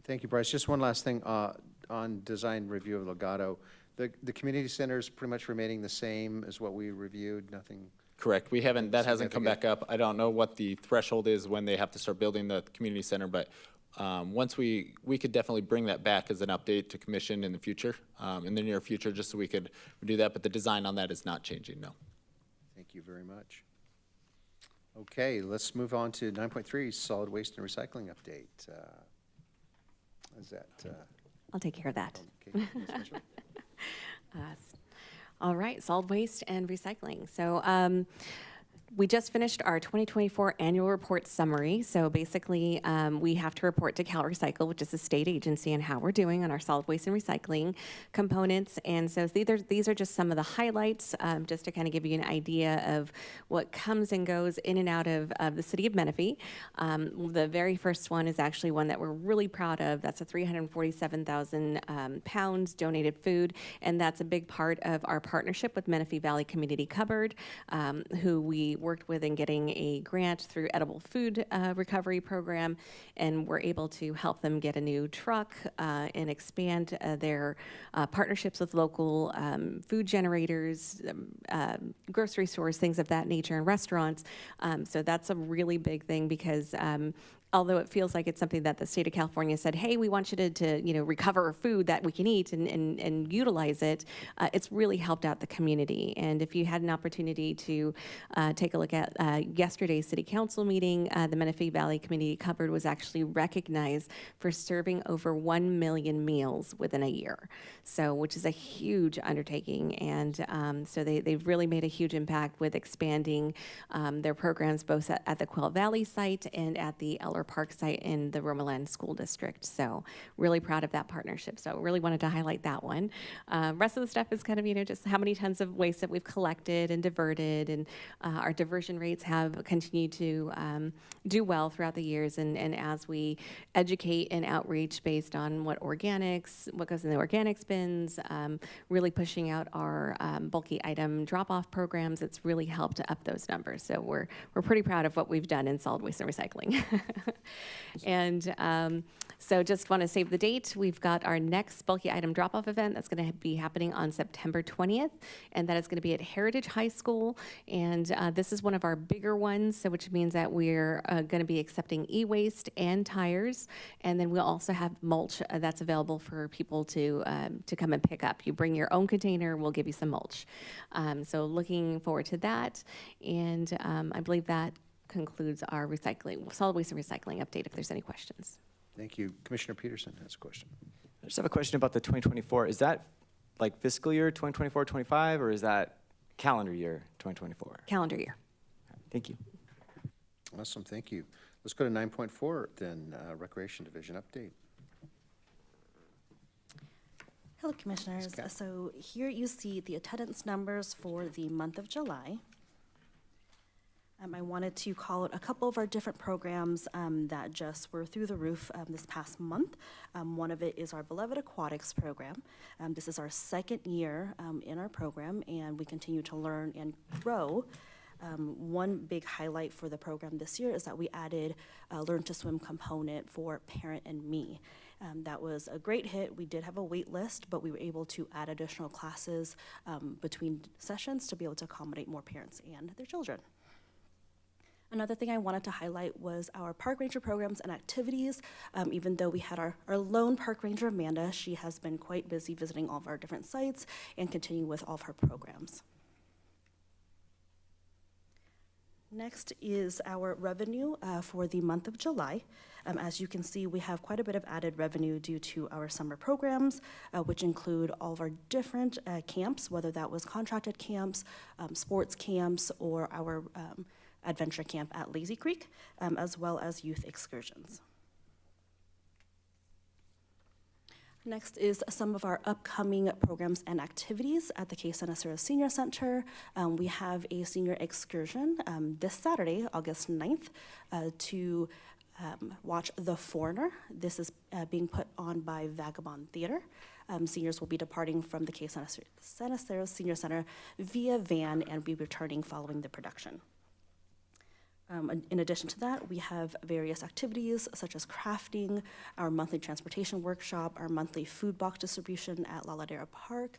Speaker 1: Thank you, Bryce. Just one last thing on design review of Legato. The community center is pretty much remaining the same as what we reviewed, nothing?
Speaker 9: Correct. We haven't, that hasn't come back up. I don't know what the threshold is when they have to start building the community center, but once we could definitely bring that back as an update to commission in the future, in the near future, just so we could do that. But the design on that is not changing, no.
Speaker 1: Thank you very much. Okay, let's move on to 9.3, solid waste and recycling update. Is that,
Speaker 6: I'll take care of that.
Speaker 1: okay, Ms. Mitchell?
Speaker 6: All right, solid waste and recycling. So we just finished our 2024 annual report summary. So basically, we have to report to CalRecycle, which is a state agency, on how we're doing on our solid waste and recycling components. And so these are just some of the highlights, just to kind of give you an idea of what comes and goes in and out of the city of Menifee. The very first one is actually one that we're really proud of. That's a 347,000 pounds donated food, and that's a big part of our partnership with Menifee Valley Community Cupboard, who we worked with in getting a grant through Edible Food Recovery Program, and we're able to help them get a new truck and expand their partnerships with local food generators, grocery stores, things of that nature, and restaurants. So that's a really big thing because although it feels like it's something that the state of California said, hey, we want you to recover food that we can eat and utilize it, it's really helped out the community. And if you had an opportunity to take a look at yesterday's city council meeting, the Menifee Valley Community Cupboard was actually recognized for serving over 1 million meals within a year. So, which is a huge undertaking. And so they've really made a huge impact with expanding their programs both at the Quail Valley site and at the Eller Park site in the Romaland School District. So really proud of that partnership. So really wanted to highlight that one. Rest of the stuff is kind of, just how many tons of waste that we've collected and diverted, and our diversion rates have continued to do well throughout the years. And as we educate and outreach based on what goes in the organics bins, really pushing out our bulky item drop-off programs, it's really helped to up those numbers. So we're pretty proud of what we've done in solid waste and recycling. And so just want to save the date. We've got our next bulky item drop-off event that's going to be happening on September 20th, and that is going to be at Heritage High School. And this is one of our bigger ones, so which means that we're going to be accepting e-waste and tires, and then we'll also have mulch that's available for people to come and pick up. You bring your own container, we'll give you some mulch. So looking forward to that, and I believe that concludes our solid waste and recycling update, if there's any questions.
Speaker 1: Thank you. Commissioner Peterson has a question.
Speaker 7: I just have a question about the 2024. Is that like fiscal year 2024-25, or is that calendar year 2024?
Speaker 6: Calendar year.
Speaker 7: Thank you.
Speaker 1: Awesome, thank you. Let's go to 9.4 then, Recreation Division update.
Speaker 4: Hello, Commissioners.
Speaker 1: Kat.
Speaker 4: So here you see the attendance numbers for the month of July. I wanted to call out a couple of our different programs that just were through the roof this past month. One of it is our Beloved Aquatics program. This is our second year in our program, and we continue to learn and grow. One big highlight for the program this year is that we added a Learn to Swim component for Parent and Me. That was a great hit. We did have a wait list, but we were able to add additional classes between sessions to be able to accommodate more parents and their children. Another thing I wanted to highlight was our park ranger programs and activities. Even though we had our lone park ranger, Amanda, she has been quite busy visiting all of our different sites and continuing with all of her programs. Next is our revenue for the month of July. As you can see, we have quite a bit of added revenue due to our summer programs, which include all of our different camps, whether that was contracted camps, sports camps, or our adventure camp at Lazy Creek, as well as youth excursions. Next is some of our upcoming programs and activities at the Cay Santa Sarah Senior Center. We have a senior excursion this Saturday, August 9th, to watch The Foreigner. This is being put on by Vagabond Theater. Seniors will be departing from the Cay Santa Sarah Senior Center via van and be returning following the production. In addition to that, we have various activities such as crafting, our monthly transportation workshop, our monthly food box distribution at La Ladera Park.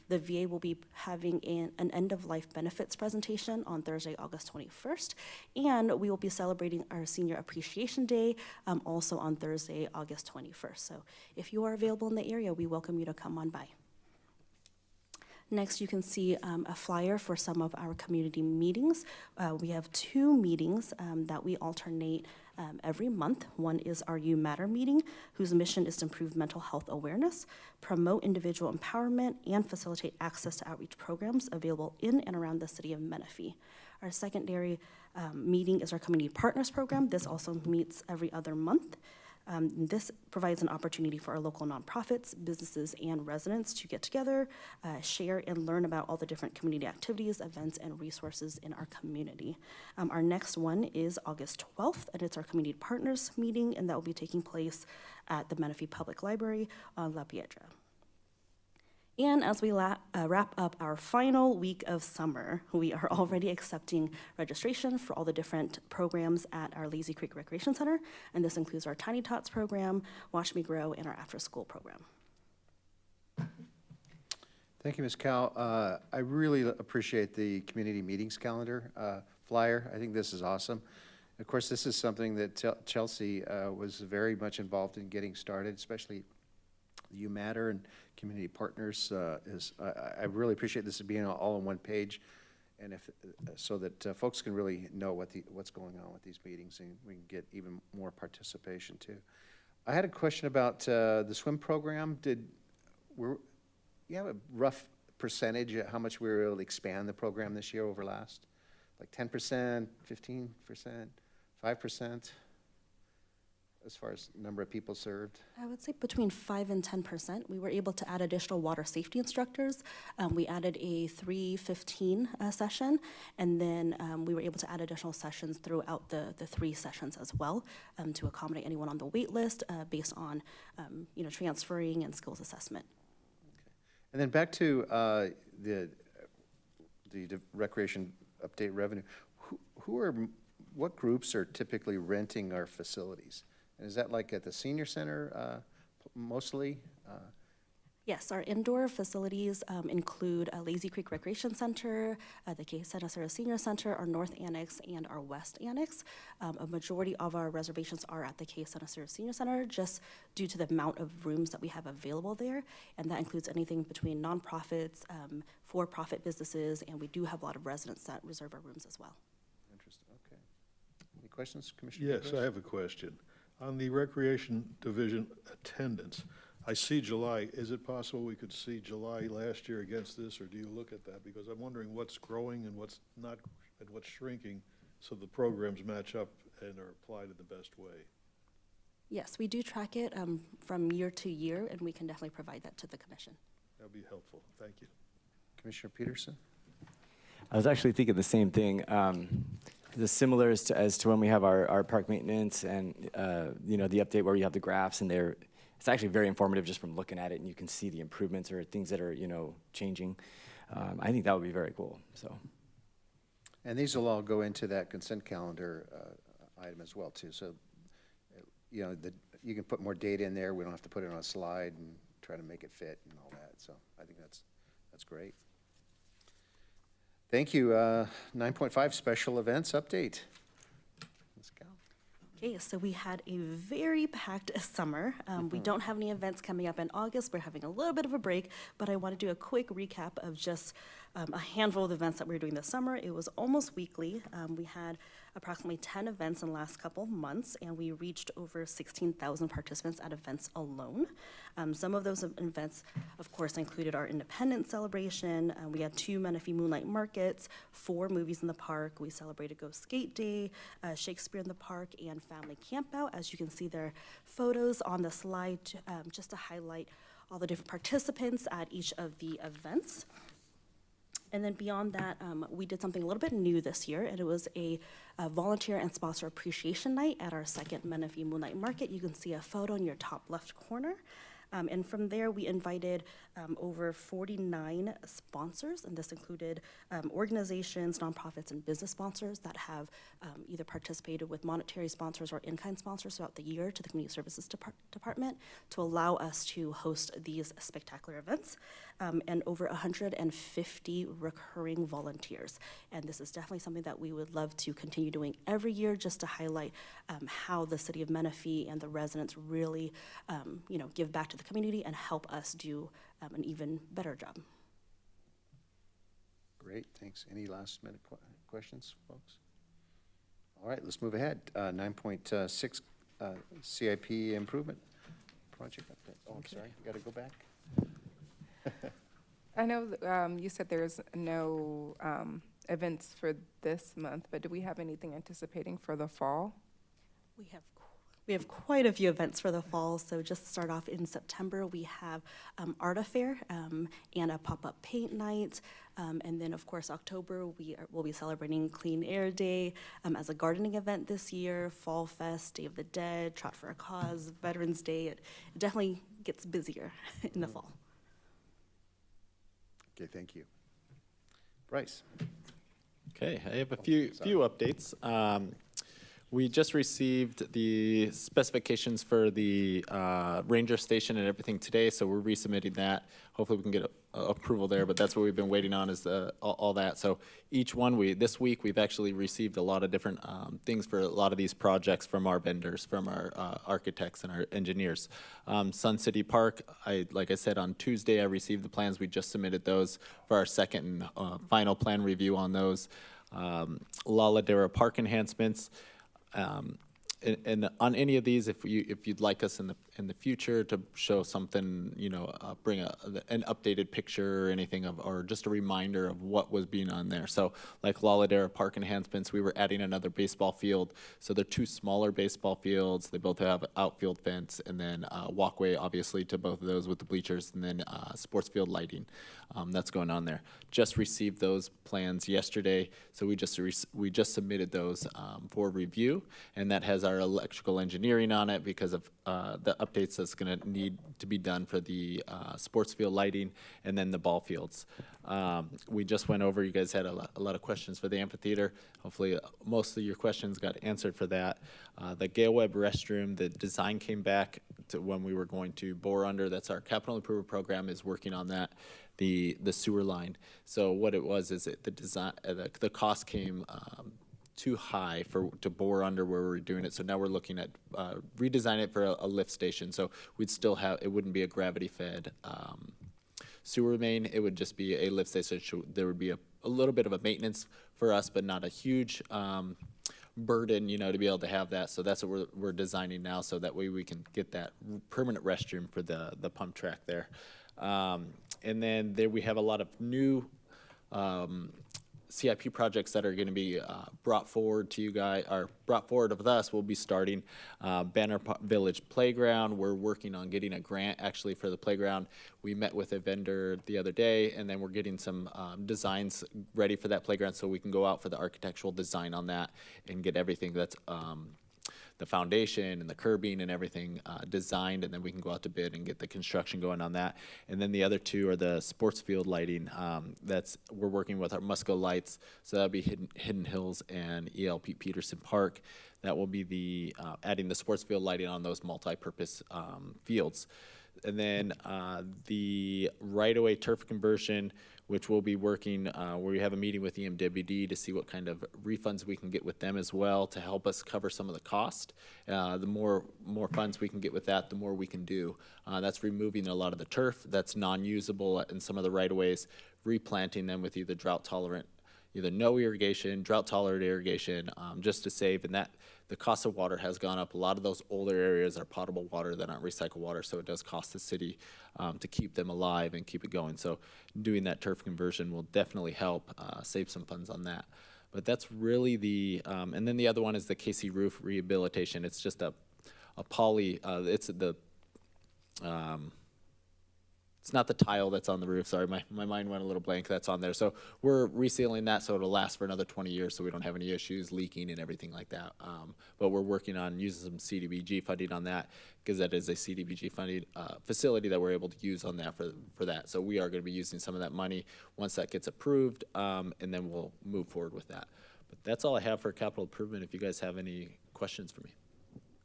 Speaker 4: The VA will be having an end-of-life benefits presentation on Thursday, August 21st, and we will be celebrating our Senior Appreciation Day also on Thursday, August 21st. So if you are available in the area, we welcome you to come on by. Next, you can see a flyer for some of our community meetings. We have 2 meetings that we alternate every month. One is our You Matter meeting, whose mission is to improve mental health awareness, promote individual empowerment, and facilitate access to outreach programs available in and around the city of Menifee. Our secondary meeting is our Community Partners program. This also meets every other month. This provides an opportunity for our local nonprofits, businesses, and residents to get together, share, and learn about all the different community activities, events, and resources in our community. Our next one is August 12th, and it's our Community Partners meeting, and that will be taking place at the Menifee Public Library on La Piedra. And as we wrap up our final week of summer, we are already accepting registration for all the different programs at our Lazy Creek Recreation Center, and this includes our Tiny Tots program, Watch Me Grow, and our after-school program.
Speaker 1: Thank you, Ms. Cow. I really appreciate the community meetings calendar flyer. I think this is awesome. Of course, this is something that Chelsea was very much involved in getting started, especially You Matter and Community Partners. I really appreciate this being all on one page, and so that folks can really know what's going on with these meetings, and we can get even more participation too. I had a question about the swim program. You have a rough percentage of how much we were able to expand the program this year over last? Like 10%, 15%, 5%? As far as number of people served?
Speaker 4: I would say between 5 and 10%. We were able to add additional water safety instructors. We added a 3:15 session, and then we were able to add additional sessions throughout the 3 sessions as well to accommodate anyone on the wait list based on transferring and skills assessment.
Speaker 1: Okay. And then back to the recreation update revenue. What groups are typically renting our facilities? And is that like at the senior center mostly?
Speaker 4: Yes, our indoor facilities include a Lazy Creek Recreation Center, the Cay Santa Sarah Senior Center, our North Annex, and our West Annex. A majority of our reservations are at the Cay Santa Sarah Senior Center, just due to the amount of rooms that we have available there, and that includes anything between nonprofits, for-profit businesses, and we do have a lot of residents that reserve our rooms as well.
Speaker 1: Interesting, okay. Any questions, Commissioner?
Speaker 3: Yes, I have a question. On the Recreation Division attendance, I see July. Is it possible we could see July last year against this, or do you look at that? Because I'm wondering what's growing and what's not, and what's shrinking, so the programs match up and are applied in the best way.
Speaker 4: Yes, we do track it from year to year, and we can definitely provide that to the commission.
Speaker 3: That'd be helpful. Thank you.
Speaker 1: Commissioner Peterson?
Speaker 7: I was actually thinking the same thing. The similar as to when we have our park maintenance and the update where you have the graphs and it's actually very informative just from looking at it, and you can see the improvements or things that are changing. I think that would be very cool. So.
Speaker 1: And these will all go into that consent calendar item as well, too. So, you can put more data in there. We don't have to put it on a slide and try to make it fit and all that. So I think that's great. Thank you. 9.5, special events update. Let's go.
Speaker 4: Okay, so we had a very packed summer. We don't have any events coming up in August. We're having a little bit of a break, but I want to do a quick recap of just a handful of events that we were doing this summer. It was almost weekly. We had approximately 10 events in the last couple of months, and we reached over 16,000 participants at events alone. Some of those events, of course, included our Independence celebration. We had 2 Menifee Moonlight Markets, 4 movies in the park. We celebrated Go Skate Day, Shakespeare in the Park, and Family Campout. As you can see, there are photos on the slide just to highlight all the different participants at each of the events. And then beyond that, we did something a little bit new this year, and it was a volunteer and sponsor appreciation night at our second Menifee Moonlight Market. You can see a photo in your top left corner. And from there, we invited over 49 sponsors, and this included organizations, nonprofits, and business sponsors that have either participated with monetary sponsors or in-kind sponsors throughout the year to the Community Services Department to allow us to host these spectacular events, and over 150 recurring volunteers. And this is definitely something that we would love to continue doing every year, just to highlight how the city of Menifee and the residents really, give back to the community and help us do an even better job.
Speaker 1: Great, thanks. Any last minute questions, folks? All right, let's move ahead. 9.6, CIP improvement project update. Oh, I'm sorry, you gotta go back.
Speaker 8: I know you said there's no events for this month, but do we have anything anticipating for the fall?
Speaker 4: We have quite a few events for the fall. So just to start off in September, we have Art Affair and a pop-up paint night. And then, of course, October, we'll be celebrating Clean Air Day as a gardening event this year, Fall Fest, Day of the Dead, Trot for a Cause, Veterans Day. It definitely gets busier in the fall.
Speaker 1: Okay, thank you. Bryce.
Speaker 9: Okay, I have a few updates. We just received the specifications for the ranger station and everything today, so we're resubmitting that. Hopefully we can get approval there, but that's what we've been waiting on, is all that. So each one, this week, we've actually received a lot of different things for a lot of these projects from our vendors, from our architects and our engineers. Sun City Park, like I said, on Tuesday, I received the plans. We just submitted those for our second and final plan review on those. Laladera Park enhancements. And on any of these, if you'd like us in the future to show something, bring an updated picture or anything or just a reminder of what was being on there. So like Laladera Park enhancements, we were adding another baseball field. So they're 2 smaller baseball fields. They both have outfield fence and then walkway, obviously, to both of those with the bleachers, and then sports field lighting. That's going on there. Just received those plans yesterday, so we just submitted those for review, and that has our electrical engineering on it because of the updates that's going to need to be done for the sports field lighting and then the ball fields. We just went over, you guys had a lot of questions for the amphitheater. Hopefully most of your questions got answered for that. The Gale Webb restroom, the design came back to when we were going to bore under. That's our capital improvement program is working on that. The sewer line. So what it was is the design, the cost came too high to bore under where we were doing it. So now we're looking at redesigning it for a lift station. So we'd still have, it wouldn't be a gravity fed sewer main. It would just be a lift station. So there would be a little bit of a maintenance for us, but not a huge burden, to be able to have that. So that's what we're designing now, so that way we can get that permanent restroom for the pump track there. And then there we have a lot of new CIP projects that are going to be brought forward to you guys, or brought forward with us, we'll be starting Village Playground. We're working on getting a grant actually for the playground. We met with a vendor the other day, and then we're getting some designs ready for that playground so we can go out for the architectural design on that and get everything that's the foundation and the curbing and everything designed, and then we can go out to bid and get the construction going on that. And then the other two are the sports field lighting. We're working with our Musco Lights, so that'll be Hidden Hills and EL Pete Peterson Park. That will be the adding the sports field lighting on those multi-purpose fields. And then the right-of-way turf conversion, which we'll be working, where we have a meeting with EMWD to see what kind of refunds we can get with them as well to help us cover some of the cost. The more funds we can get with that, the more we can do. That's removing a lot of the turf that's non-usable in some of the right-of-ways, replanting them with either drought-tolerant, either no irrigation, drought-tolerant irrigation, just to save. And that the cost of water has gone up. A lot of those older areas are potable water, they're not recycled water, so it does cost the city to keep them alive and keep it going. So doing that turf conversion will definitely help save some funds on that. But that's really the, and then the other one is the KC roof rehabilitation. It's just a poly, it's not the tile that's on the roof. Sorry, my mind went a little blank. That's on there. So we're resealing that so it'll last for another 20 years so we don't have any issues leaking and everything like that. But we're working on using some CDBG funding on that because that is a CDBG funded facility that we're able to use on that for that. So we are going to be using some of that money once that gets approved, and then we'll move forward with that. But that's all I have for capital improvement. If you guys have any questions for me.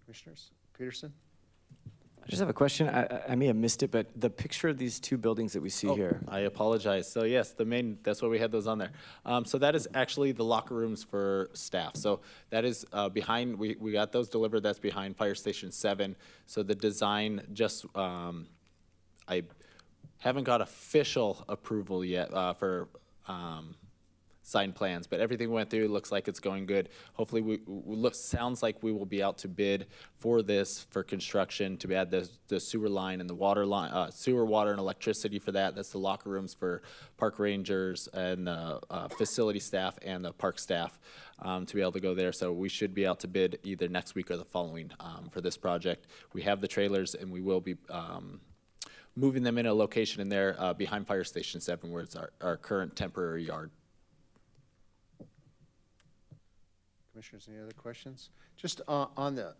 Speaker 1: Commissioners, Peterson?
Speaker 7: I just have a question. I may have missed it, but the picture of these two buildings that we see here.
Speaker 9: I apologize. So yes, that's why we had those on there. So that is actually the locker rooms for staff. So that is behind, we got those delivered, that's behind Fire Station 7. So the design just, I haven't got official approval yet for signed plans, but everything went through, looks like it's going good. Hopefully sounds like we will be out to bid for this for construction to add the sewer line and the water line, sewer, water, and electricity for that. That's the locker rooms for park rangers and the facility staff and the park staff to be able to go there. So we should be out to bid either next week or the following for this project. We have the trailers and we will be moving them in a location in there behind Fire Station 7 where it's our current temporary yard.
Speaker 1: Commissioners, any other questions? Just on the,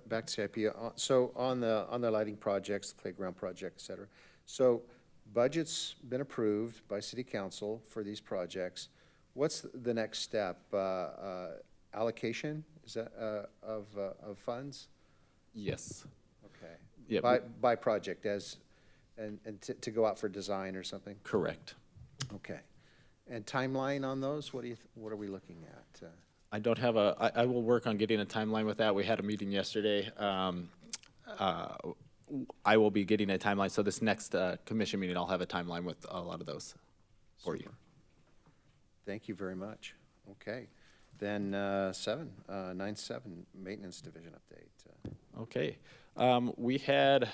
Speaker 1: back to CIP, so on the lighting projects, the playground project, et cetera. So budget's been approved by city council for these projects. What's the next step? Allocation, is that, of funds?
Speaker 9: Yes.
Speaker 1: Okay.
Speaker 9: Yeah.
Speaker 1: By project and to go out for design or something?
Speaker 9: Correct.
Speaker 1: Okay. And timeline on those? What are we looking at?
Speaker 9: I don't have I will work on getting a timeline with that. We had a meeting yesterday. I will be getting a timeline. So this next commission meeting, I'll have a timeline with a lot of those for you.
Speaker 1: Thank you very much. Okay. Then 9-7, maintenance division update.
Speaker 9: Okay. We had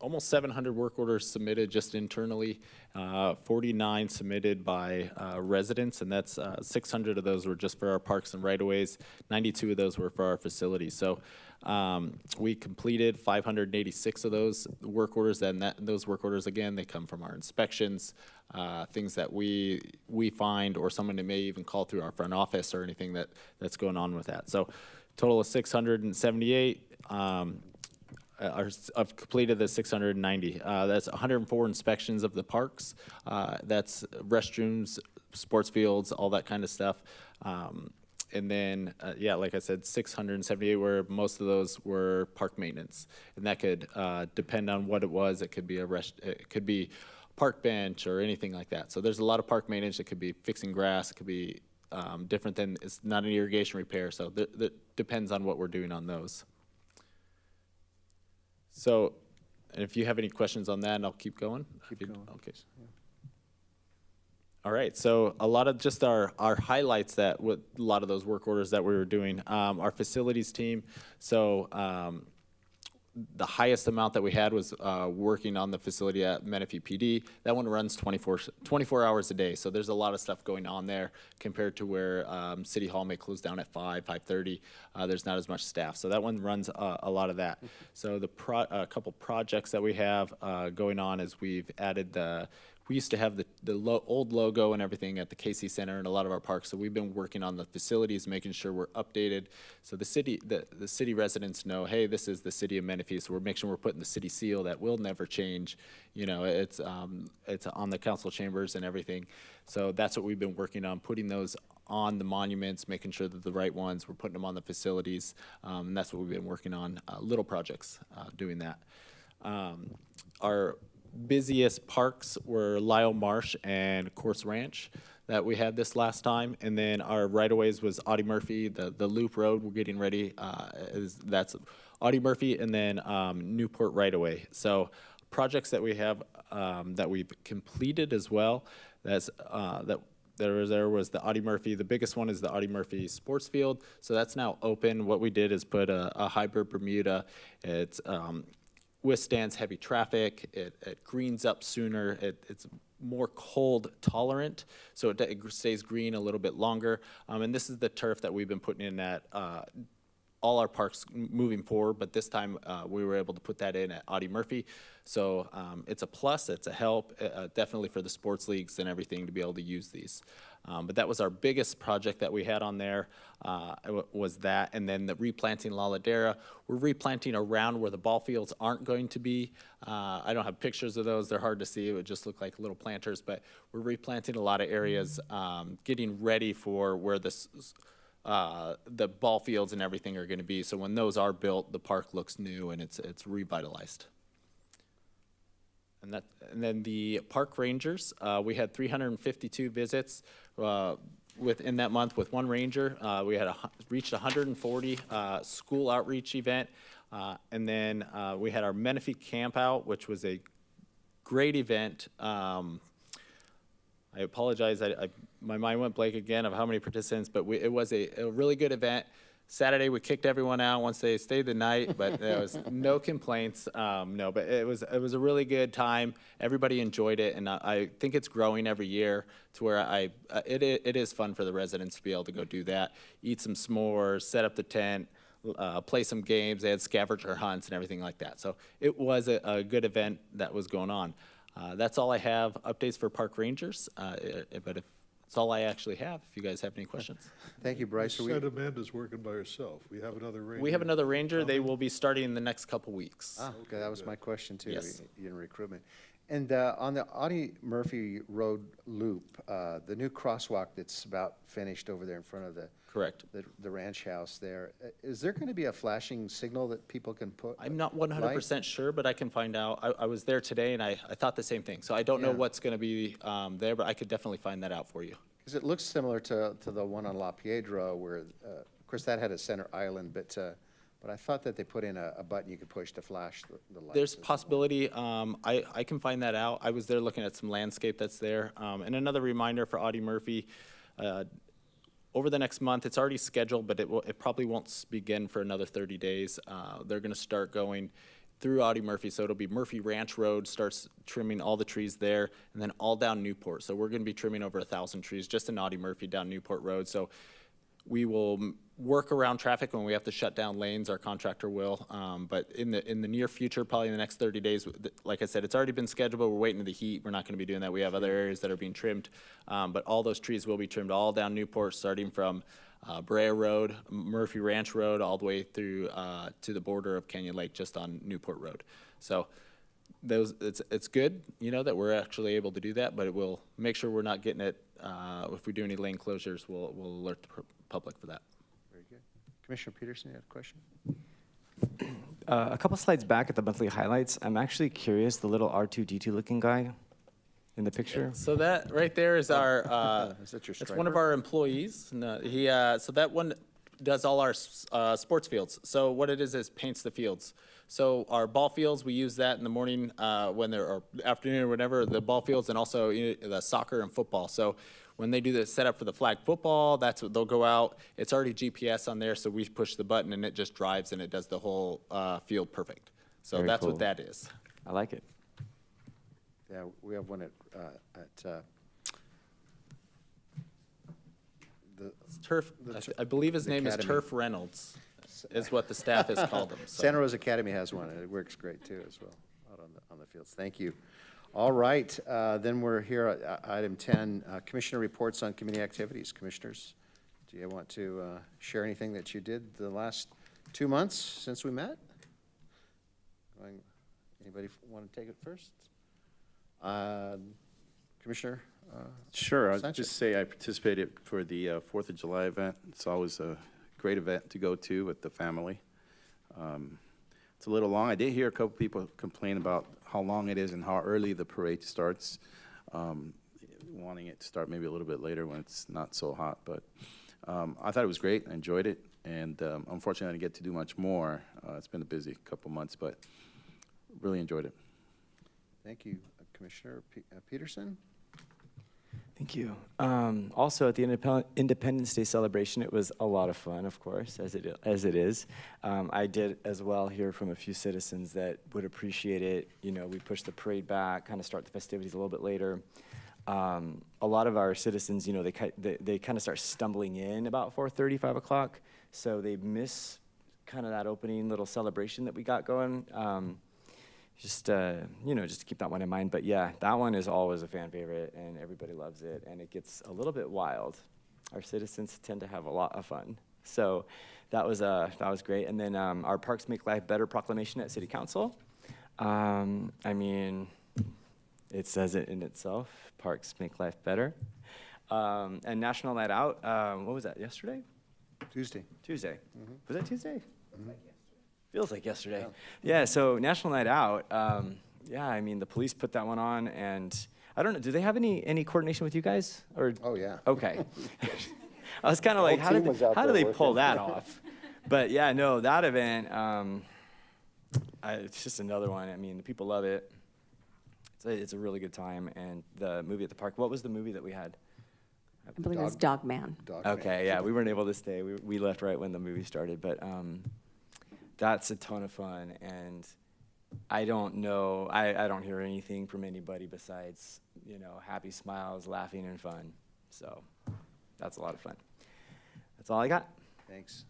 Speaker 9: almost 700 work orders submitted just internally, 49 submitted by residents, and that's 600 of those were just for our parks and right-of-ways. 92 of those were for our facilities. So we completed 586 of those work orders, and those work orders, again, they come from our inspections, things that we find, or someone that may even call through our front office or anything that's going on with that. So total of 678. I've completed the 690. That's 104 inspections of the parks. That's restrooms, sports fields, all that kind of stuff. And then, yeah, like I said, 678, where most of those were park maintenance. And that could depend on what it was. It could be it could be park bench or anything like that. So there's a lot of park maintenance. It could be fixing grass. It could be different than, it's not an irrigation repair. So that depends on what we're doing on those. So, and if you have any questions on that, and I'll keep going.
Speaker 1: Keep going.
Speaker 9: Okay. Yeah. All right. So a lot of just our highlights that with a lot of those work orders that we were doing. Our facilities team. So the highest amount that we had was working on the facility at Menifee PD. That one runs 24 hours a day, so there's a lot of stuff going on there compared to where City Hall may close down at 5:30. There's not as much staff, so that one runs a lot of that. So a couple projects that we have going on is we've added we used to have the old logo and everything at the KC Center and a lot of our parks, so we've been working on the facilities, making sure we're updated, so the city residents know, hey, this is the city of Menifee, so we're making sure we're putting the city seal that will never change. You know, it's on the council chambers and everything, so that's what we've been working on, putting those on the monuments, making sure that the right ones, we're putting them on the facilities, and that's what we've been working on, little projects doing that. Our busiest parks were Lyle Marsh and Course Ranch that we had this last time, and then our right-of-ways was Audie Murphy, the Loop Road we're getting ready, that's Audie Murphy, and then Newport right-of-way. So projects that we have that we've completed as well, there was the Audie Murphy, the biggest one is the Audie Murphy Sports Field, so that's now open. What we did is put a hybrid Bermuda. It's withstands heavy traffic, it greens up sooner, it's more cold tolerant, so it stays green a little bit longer. And this is the turf that we've been putting in at all our parks moving forward, but this time we were able to put that in at Audie Murphy. So it's a plus, it's a help, definitely for the sports leagues and everything to be able to use these. But that was our biggest project that we had on there, was that. And then the replanting La Ladera. We're replanting around where the ball fields aren't going to be. I don't have pictures of those. They're hard to see. It would just look like little planters. But we're replanting a lot of areas, getting ready for where the ball fields and everything are going to be. So when those are built, the park looks new and it's revitalized. And then the park rangers, we had 352 visits within that month with one ranger. We had reached 140 school outreach event, and then we had our Menifee camp out, which was a great event. I apologize, my mind went blank again of how many participants, but it was a really good event. Saturday, we kicked everyone out once they stayed the night, but there was no complaints. No, but it was a really good time. Everybody enjoyed it, and I think it's growing every year to where it is fun for the residents to be able to go do that, eat some s'mores, set up the tent, play some games. They had scavenger hunts and everything like that. So it was a good event that was going on. That's all I have updates for park rangers, but that's all I actually have, if you guys have any questions.
Speaker 1: Thank you, Bryce.
Speaker 3: You said Amanda's working by herself. We have another ranger.
Speaker 9: We have another ranger. They will be starting in the next couple weeks.
Speaker 1: Ah, okay, that was my question too,
Speaker 9: Yes.
Speaker 1: in recruitment. And on the Audie Murphy Road loop, the new crosswalk that's about finished over there in front of
Speaker 9: Correct.
Speaker 1: the ranch house there, is there going to be a flashing signal that people can put?
Speaker 9: I'm not 100% sure, but I can find out. I was there today, and I thought the same thing. So I don't know
Speaker 1: Yeah.
Speaker 9: what's going to be there, but I could definitely find that out for you.
Speaker 1: Because it looks similar to the one on La Piedra where, of course, that had a center island, but I thought that they put in a button you could push to flash the lights.
Speaker 9: There's
Speaker 1: as well.
Speaker 9: possibility. I can find that out. I was there looking at some landscape that's there. And another reminder for Audie Murphy, over the next month, it's already scheduled, but it probably won't begin for another 30 days. They're going to start going through Audie Murphy, so it'll be Murphy Ranch Road, starts trimming all the trees there, and then all down Newport. So we're going to be trimming over 1,000 trees just in Audie Murphy down Newport Road. So we will work around traffic when we have to shut down lanes. Our contractor will, but in the near future, probably in the next 30 days, like I said, it's already been scheduled, but we're waiting to the heat. We're not going to be doing that. We have other areas that are being trimmed, but all those trees will be trimmed all down Newport, starting from Brea Road, Murphy Ranch Road, all the way through to the border of Canyon Lake, just on Newport Road. So it's good, that we're actually able to do that, but it will make sure we're not getting it. If we do any lane closures, we'll alert the public for that.
Speaker 1: Very good. Commissioner Peterson, you had a question?
Speaker 7: A couple slides back at the monthly highlights, I'm actually curious, the little R2-D2 looking guy in the picture.
Speaker 9: So that right there is our,
Speaker 1: Is that your
Speaker 9: it's one of
Speaker 1: striper?
Speaker 9: our employees. No, so that one does all our sports fields. So what it is paints the fields. So our ball fields, we use that in the morning when they're, or afternoon or whatever, the ball fields, and also the soccer and football. So when they do the setup for the flag football, that's what they'll go out. It's already GPS on there, so we push the button and it just drives and it does the whole field perfect. So
Speaker 7: Very
Speaker 9: that's
Speaker 7: cool.
Speaker 9: what that is.
Speaker 7: I like it.
Speaker 1: Yeah, we have one at the
Speaker 9: It's Turf, I believe his
Speaker 1: the
Speaker 9: name is
Speaker 1: Academy.
Speaker 9: Turf Reynolds, is what the staff has called him. So.
Speaker 1: Santa Rosa Academy has one, and it works great too as well, out on the fields. Thank you. All right, then we're here at item 10, Commissioner reports on committee activities. Commissioners, do you want to share anything that you did the last 2 months since we met? Anybody want to take it first? Commissioner?
Speaker 11: Sure, I'll
Speaker 1: Sanchez.
Speaker 11: just say I participated for the 4th of July event. It's always a great event to go to with the family. It's a little long. I did hear a couple people complain about how long it is and how early the parade starts, wanting it to start maybe a little bit later when it's not so hot. But I thought it was great. I enjoyed it. And unfortunately, I didn't get to do much more. It's been a busy couple months, but really enjoyed it.
Speaker 1: Thank you. Commissioner Peterson?
Speaker 7: Thank you. Also, at the Independence Day celebration, it was a lot of fun, of course, as it is. I did as well hear from a few citizens that would appreciate it. You know, we pushed the parade back, kind of start the festivities a little bit later. A lot of our citizens, you know, they kind of start stumbling in about 4:30, 5 o'clock, so they miss kind of that opening little celebration that we got going. Just, you know, just to keep that one in mind. But yeah, that one is always a fan favorite, and everybody loves it, and it gets a little bit wild. Our citizens tend to have a lot of fun. So that was great. And then our Parks Make Life Better proclamation at City Council. I mean, it says it in itself, Parks Make Life Better. And National Night Out, what was that, yesterday?
Speaker 1: Tuesday.
Speaker 7: Tuesday. Was that Tuesday? Feels like yesterday. Yeah, so National Night Out, yeah, I mean, the police put that one on, and I don't know, do they have any coordination with you guys? Or
Speaker 1: Oh, yeah.
Speaker 7: okay. I was kind of like, how do they pull that off? But yeah, no, that event, it's just another one. I mean, the people love it. It's a really good time, and the movie at the park, what was the movie that we had?
Speaker 6: I believe it was Dog Man.
Speaker 1: Dog man.
Speaker 7: Okay, yeah, we weren't able to stay. We left right when the movie started, but that's a ton of fun, and I don't know, I don't hear anything from anybody besides, you know, happy smiles, laughing, and fun. So that's a lot of fun. That's all I got.
Speaker 1: Thanks.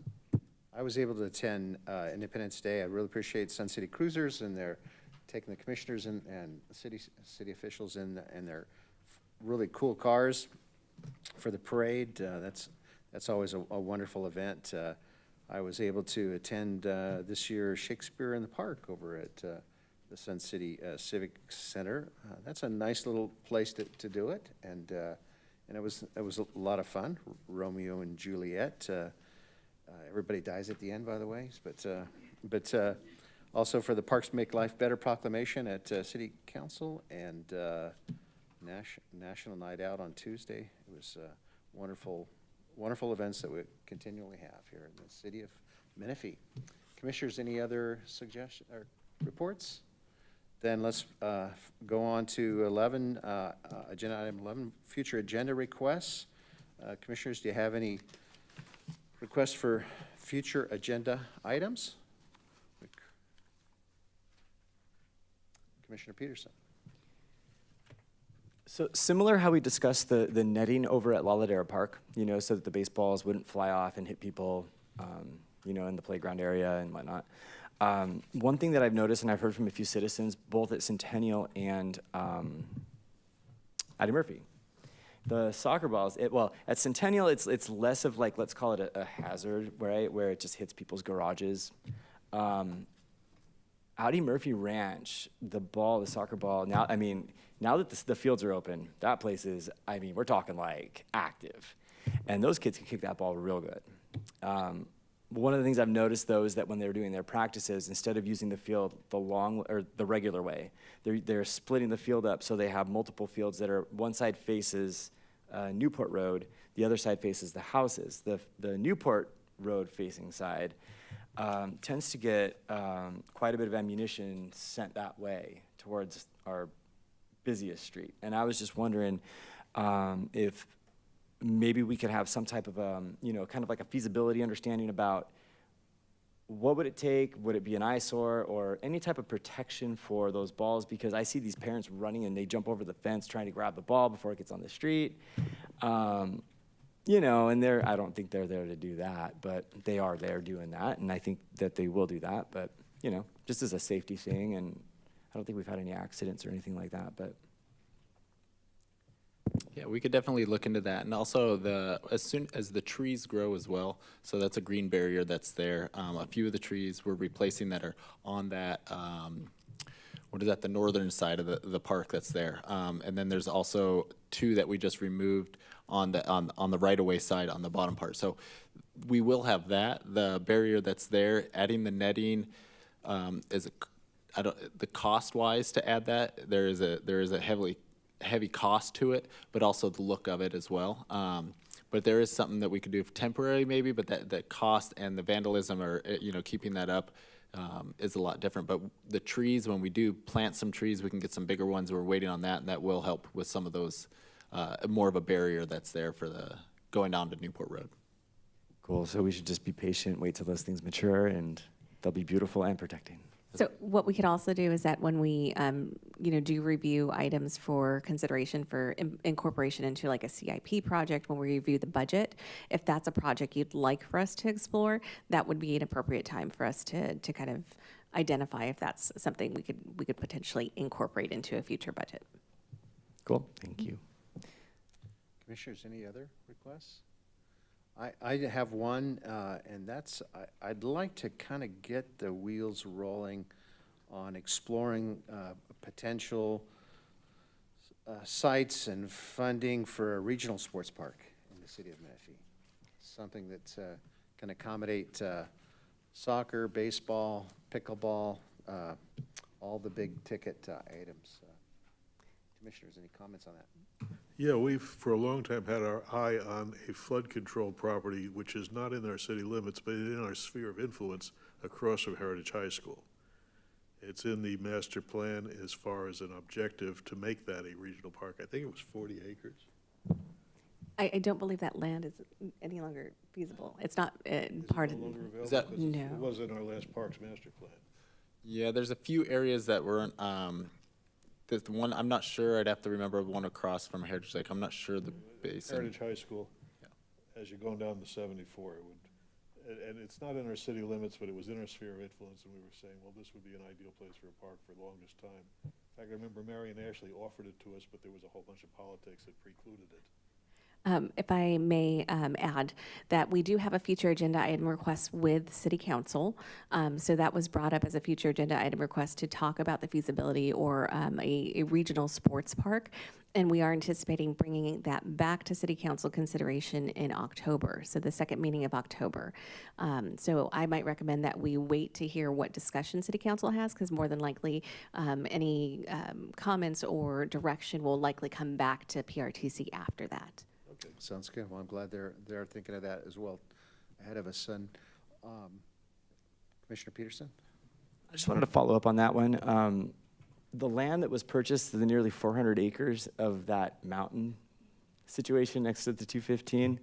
Speaker 1: I was able to attend Independence Day. I really appreciate Sun City Cruisers, and they're taking the commissioners and city officials in their really cool cars for the parade. That's always a wonderful event. I was able to attend this year Shakespeare in the Park over at the Sun City Civic Center. That's a nice little place to do it, and it was a lot of fun. Romeo and Juliet. Everybody dies at the end, by the way, but also for the Parks Make Life Better proclamation at City Council, and National Night Out on Tuesday. It was wonderful events that we continually have here in the city of Menifee. Commissioners, any other suggestions or reports? Then let's go on to 11, agenda item 11, future agenda requests. Commissioners, do you have any requests for future agenda items? Commissioner Peterson.
Speaker 7: So similar how we discussed the netting over at Laladera Park, you know, so that the baseballs wouldn't fly off and hit people, you know, in the playground area and whatnot. One thing that I've noticed, and I've heard from a few citizens, both at Centennial and Addie Murphy, the soccer balls, well, at Centennial, it's less of like, let's call it a hazard, right, where it just hits people's garages. Addie Murphy Ranch, the soccer ball, now, I mean, now that the fields are open, that place is, I mean, we're talking like active. And those kids can kick that ball real good. One of the things I've noticed, though, is that when they're doing their practices, instead of using the field the regular way, they're splitting the field up so they have multiple fields that are, one side faces Newport Road, the other side faces the houses. The Newport Road facing side tends to get quite a bit of ammunition sent that way towards our busiest street. And I was just wondering if maybe we could have some type of, you know, kind of like a feasibility understanding about what would it take? Would it be an eyesore or any type of protection for those balls? Because I see these parents running and they jump over the fence trying to grab the ball before it gets on the street. You know, and I don't think they're there to do that, but they are there doing that, and I think that they will do that, but, you know, just as a safety thing, and I don't think we've had any accidents or anything like that, but.
Speaker 9: Yeah, we could definitely look into that. And also as soon as the trees grow as well, so that's a green barrier that's there. A few of the trees we're replacing that are on that, the northern side of the park that's there. And then there's also 2 that we just removed on the right-of-way side on the bottom part. So we will have that, the barrier that's there, adding the netting, the cost-wise to add that, there is a heavy cost to it, but also the look of it as well. But there is something that we could do temporarily maybe, but that cost and the vandalism or, keeping that up is a lot different. But the trees, when we do plant some trees, we can get some bigger ones. We're waiting on that, and that will help with some of those, more of a barrier that's there for the going down to Newport Road.
Speaker 7: Cool, so we should just be patient, wait till those things mature, and they'll be beautiful and protecting.
Speaker 6: So what we could also do is that when we, do review items for consideration for incorporation into like a CIP project, when we review the budget, if that's a project you'd like for us to explore, that would be an appropriate time for us to kind of identify if that's something we could potentially incorporate into a future budget.
Speaker 7: Cool, thank you.
Speaker 1: Commissioners, any other requests? I have one, and that's, I'd like to kind of get the wheels rolling on exploring potential sites and funding for a regional sports park in the city of Menifee. Something that can accommodate soccer, baseball, pickleball, all the big ticket items. Commissioners, any comments on that?
Speaker 3: Yeah, we've, for a long time, had our eye on a flood control property which is not in our city limits, but in our sphere of influence across from Heritage High School. It's in the master plan as far as an objective to make that a regional park. I think it was 40 acres.
Speaker 6: I don't believe that land is any longer feasible. It's not part of.
Speaker 3: No longer available
Speaker 9: Is that-
Speaker 3: because
Speaker 6: No.
Speaker 3: it was in our last parks master plan.
Speaker 9: Yeah, there's a few areas that weren't, there's the one, I'm not sure, I'd have to remember one across from Heritage Lake. I'm not sure the basin.
Speaker 3: Heritage High School, as you're going down to 74, it would, and it's not in our city limits, but it was in our sphere of influence, and we were saying, well, this would be an ideal place for a park for the longest time. In fact, I remember Marion Ashley offered it to us, but there was a whole bunch of politics that precluded it.
Speaker 6: If I may add that we do have a future agenda item request with City Council. So that was brought up as a future agenda item request to talk about the feasibility or a regional sports park. And we are anticipating bringing that back to City Council consideration in October, so the second meeting of October. So I might recommend that we wait to hear what discussion City Council has, because more than likely any comments or direction will likely come back to PRTC after that.
Speaker 1: Okay, sounds good. Well, I'm glad they're thinking of that as well ahead of us. And Commissioner Peterson?
Speaker 7: I just wanted to follow up on that one. The land that was purchased, the nearly 400 acres of that mountain situation next to the 215,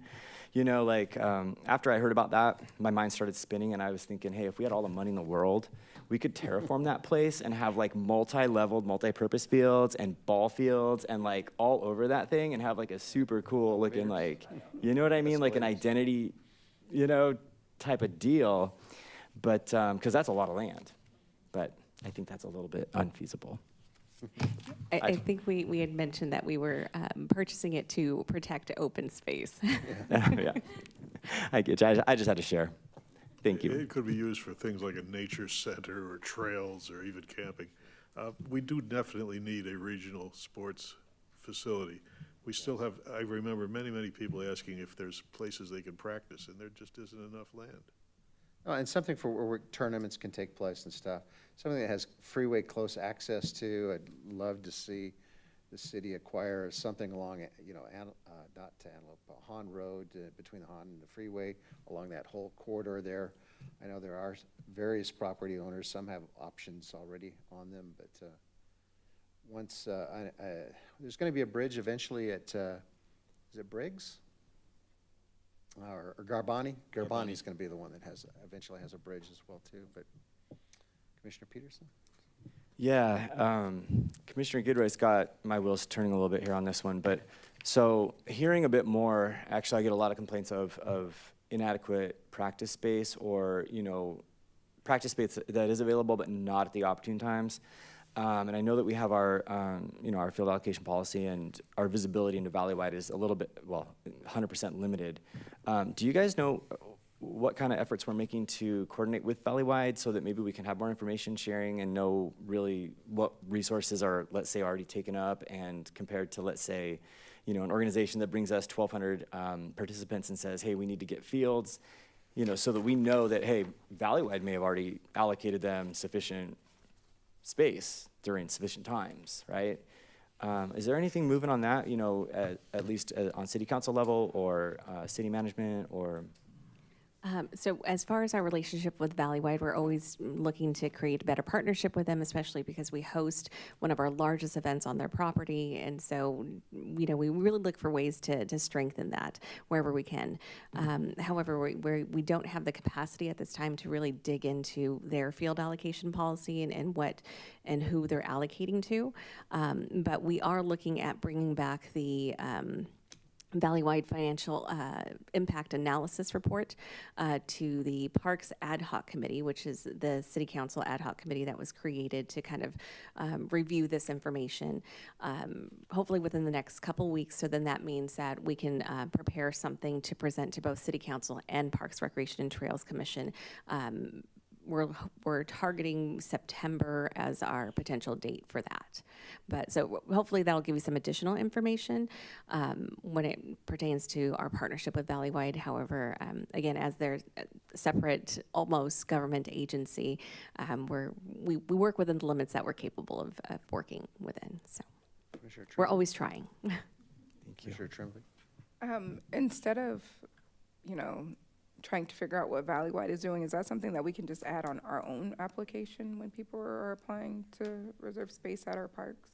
Speaker 7: after I heard about that, my mind started spinning, and I was thinking, hey, if we had all the money in the world, we could terraform that place and have like multi-leveled, multi-purpose fields and ball fields and like all over that thing and have like a super cool looking you know what I mean? Like an identity, type of deal. But, because that's a lot of land. But I think that's a little bit unfeasible.
Speaker 6: I think we had mentioned that we were purchasing it to protect open space.
Speaker 7: Yeah, I get you. I just had to share. Thank you.
Speaker 3: It could be used for things like a nature center or trails or even camping. We do definitely need a regional sports facility. We still have, I remember many people asking if there's places they can practice, and there just isn't enough land.
Speaker 1: Oh, and something for where tournaments can take place and stuff. Something that has freeway close access to. I'd love to see the city acquire something along, not to Antelope, Hahn Road, between the Hahn and the freeway, along that whole corridor there. I know there are various property owners. Some have options already on them, but once there's going to be a bridge eventually at, is it Briggs? or Garbani? Garbani's going to be the one that eventually has a bridge as well, too, but Commissioner Peterson?
Speaker 7: Yeah, Commissioner Goodrice got my wheels turning a little bit here on this one, but so hearing a bit more, actually I get a lot of complaints of inadequate practice space or, practice space that is available but not at the opportune times. And I know that we have our, our field allocation policy and our visibility into Valley-wide is a little bit, 100% limited. Do you guys know what kind of efforts we're making to coordinate with Valley-wide so that maybe we can have more information sharing and know really what resources are, let's say, already taken up and compared to, let's say, an organization that brings us 1,200 participants and says, hey, we need to get fields, so that we know that, hey, Valley-wide may have already allocated them sufficient space during sufficient times, right? Is there anything moving on that, at least on city council level or city management or?
Speaker 6: So as far as our relationship with Valley-wide, we're always looking to create a better partnership with them, especially because we host one of our largest events on their property. And so, we really look for ways to strengthen that wherever we can. However, we don't have the capacity at this time to really dig into their field allocation policy and who they're allocating to. But we are looking at bringing back the Valley-wide financial impact analysis report to the Parks Ad Hoc Committee, which is the City Council Ad Hoc Committee that was created to kind of review this information, hopefully within the next couple weeks. So then that means that we can prepare something to present to both City Council and Parks, Recreation, and Trails Commission. We're targeting September as our potential date for that. But so hopefully that'll give you some additional information when it pertains to our partnership with Valley-wide. However, again, as they're a separate, almost government agency, we work within the limits that we're capable of working within. So we're always trying.
Speaker 1: Thank you. Commissioner Tremblay?
Speaker 8: Instead of, trying to figure out what Valley-wide is doing, is that something that we can just add on our own application when people are applying to reserve space at our parks?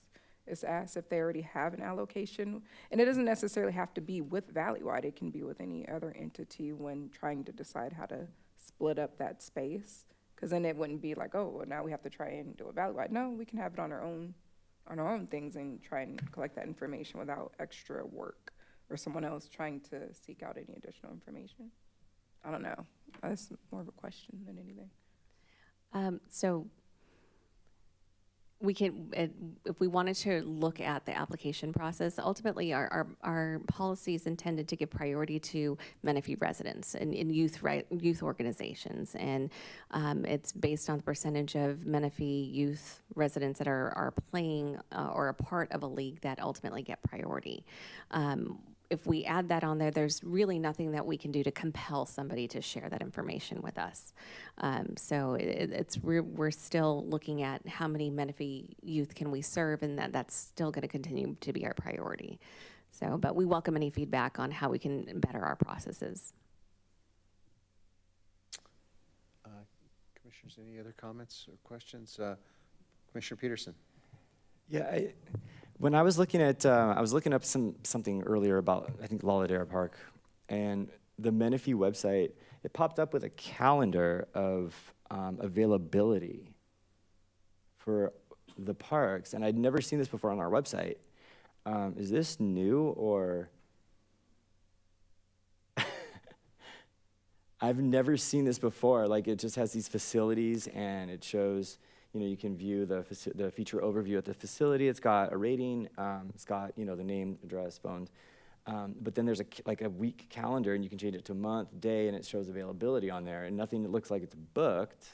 Speaker 8: Is asked if they already have an allocation. And it doesn't necessarily have to be with Valley-wide. It can be with any other entity when trying to decide how to split up that space. Because then it wouldn't be like, oh, well, now we have to try and do a Valley-wide. No, we can have it on our own things and try and collect that information without extra work or someone else trying to seek out any additional information. I don't know. That's more of a question than anything.
Speaker 6: So we can, if we wanted to look at the application process, ultimately our policy is intended to give priority to Menifee residents and youth organizations. And it's based on the percentage of Menifee youth residents that are playing or a part of a league that ultimately get priority. If we add that on there, there's really nothing that we can do to compel somebody to share that information with us. So we're still looking at how many Menifee youth can we serve, and that's still going to continue to be our priority. So, but we welcome any feedback on how we can better our processes.
Speaker 1: Commissioners, any other comments or questions? Commissioner Peterson?
Speaker 7: Yeah, when I was looking at, I was looking up something earlier about, I think, Laladera Park, and the Menifee website, it popped up with a calendar of availability for the parks, and I'd never seen this before on our website. Is this new, or? I've never seen this before. Like, it just has these facilities, and it shows, you can view the feature overview at the facility. It's got a rating. It's got, the name, address, phones. But then there's a week calendar, and you can change it to month, day, and it shows availability on there. And nothing that looks like it's booked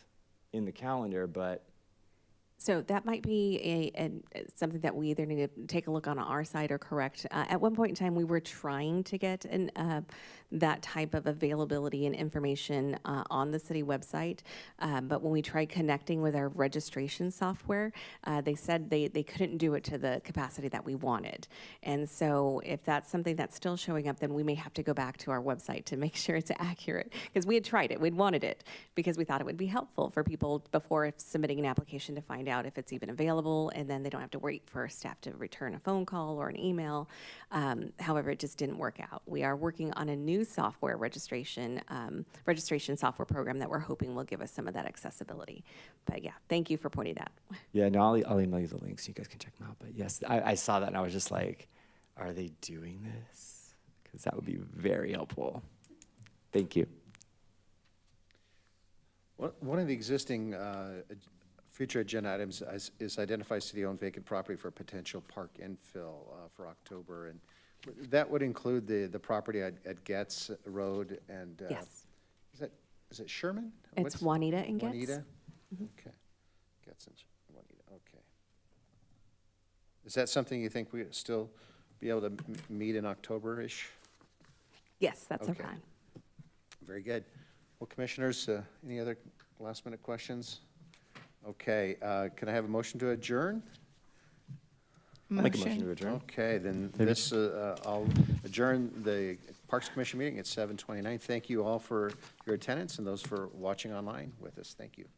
Speaker 7: in the calendar, but.
Speaker 6: So that might be something that we either need to take a look on our side or correct. At one point in time, we were trying to get that type of availability and information on the city website. But when we tried connecting with our registration software, they said they couldn't do it to the capacity that we wanted. And so if that's something that's still showing up, then we may have to go back to our website to make sure it's accurate. Because we had tried it, we'd wanted it, because we thought it would be helpful for people before submitting an application to find find out if it's even available, and then they don't have to wait for staff to return a phone call or an email. However, it just didn't work out. We are working on a new software registration software program that we're hoping will give us some of that accessibility. But yeah, thank you for pointing that out.
Speaker 7: Yeah, no, I'll email you the link so you guys can check them out. But yes, I saw that and I was just like, are they doing this? Because that would be very helpful. Thank you.
Speaker 1: One of the existing future agenda items is identify city-owned vacant property for potential park infill for October. And that would include the property at Getz Road and.
Speaker 6: Yes.
Speaker 1: Is it Sherman?
Speaker 6: It's Juanita and Getz.
Speaker 1: Juanita? Okay. Getz and Juanita, okay. Is that something you think we still be able to meet in October-ish?
Speaker 6: Yes, that's our
Speaker 1: Okay.
Speaker 6: plan.
Speaker 1: Very good. Well, commissioners, any other last-minute questions? Okay, can I have a motion to adjourn?
Speaker 7: I'll make a motion to adjourn.
Speaker 1: Okay, then this, I'll adjourn the Parks Commission meeting at 7:29. Thank you all for your attendance and those for watching online with us. Thank you.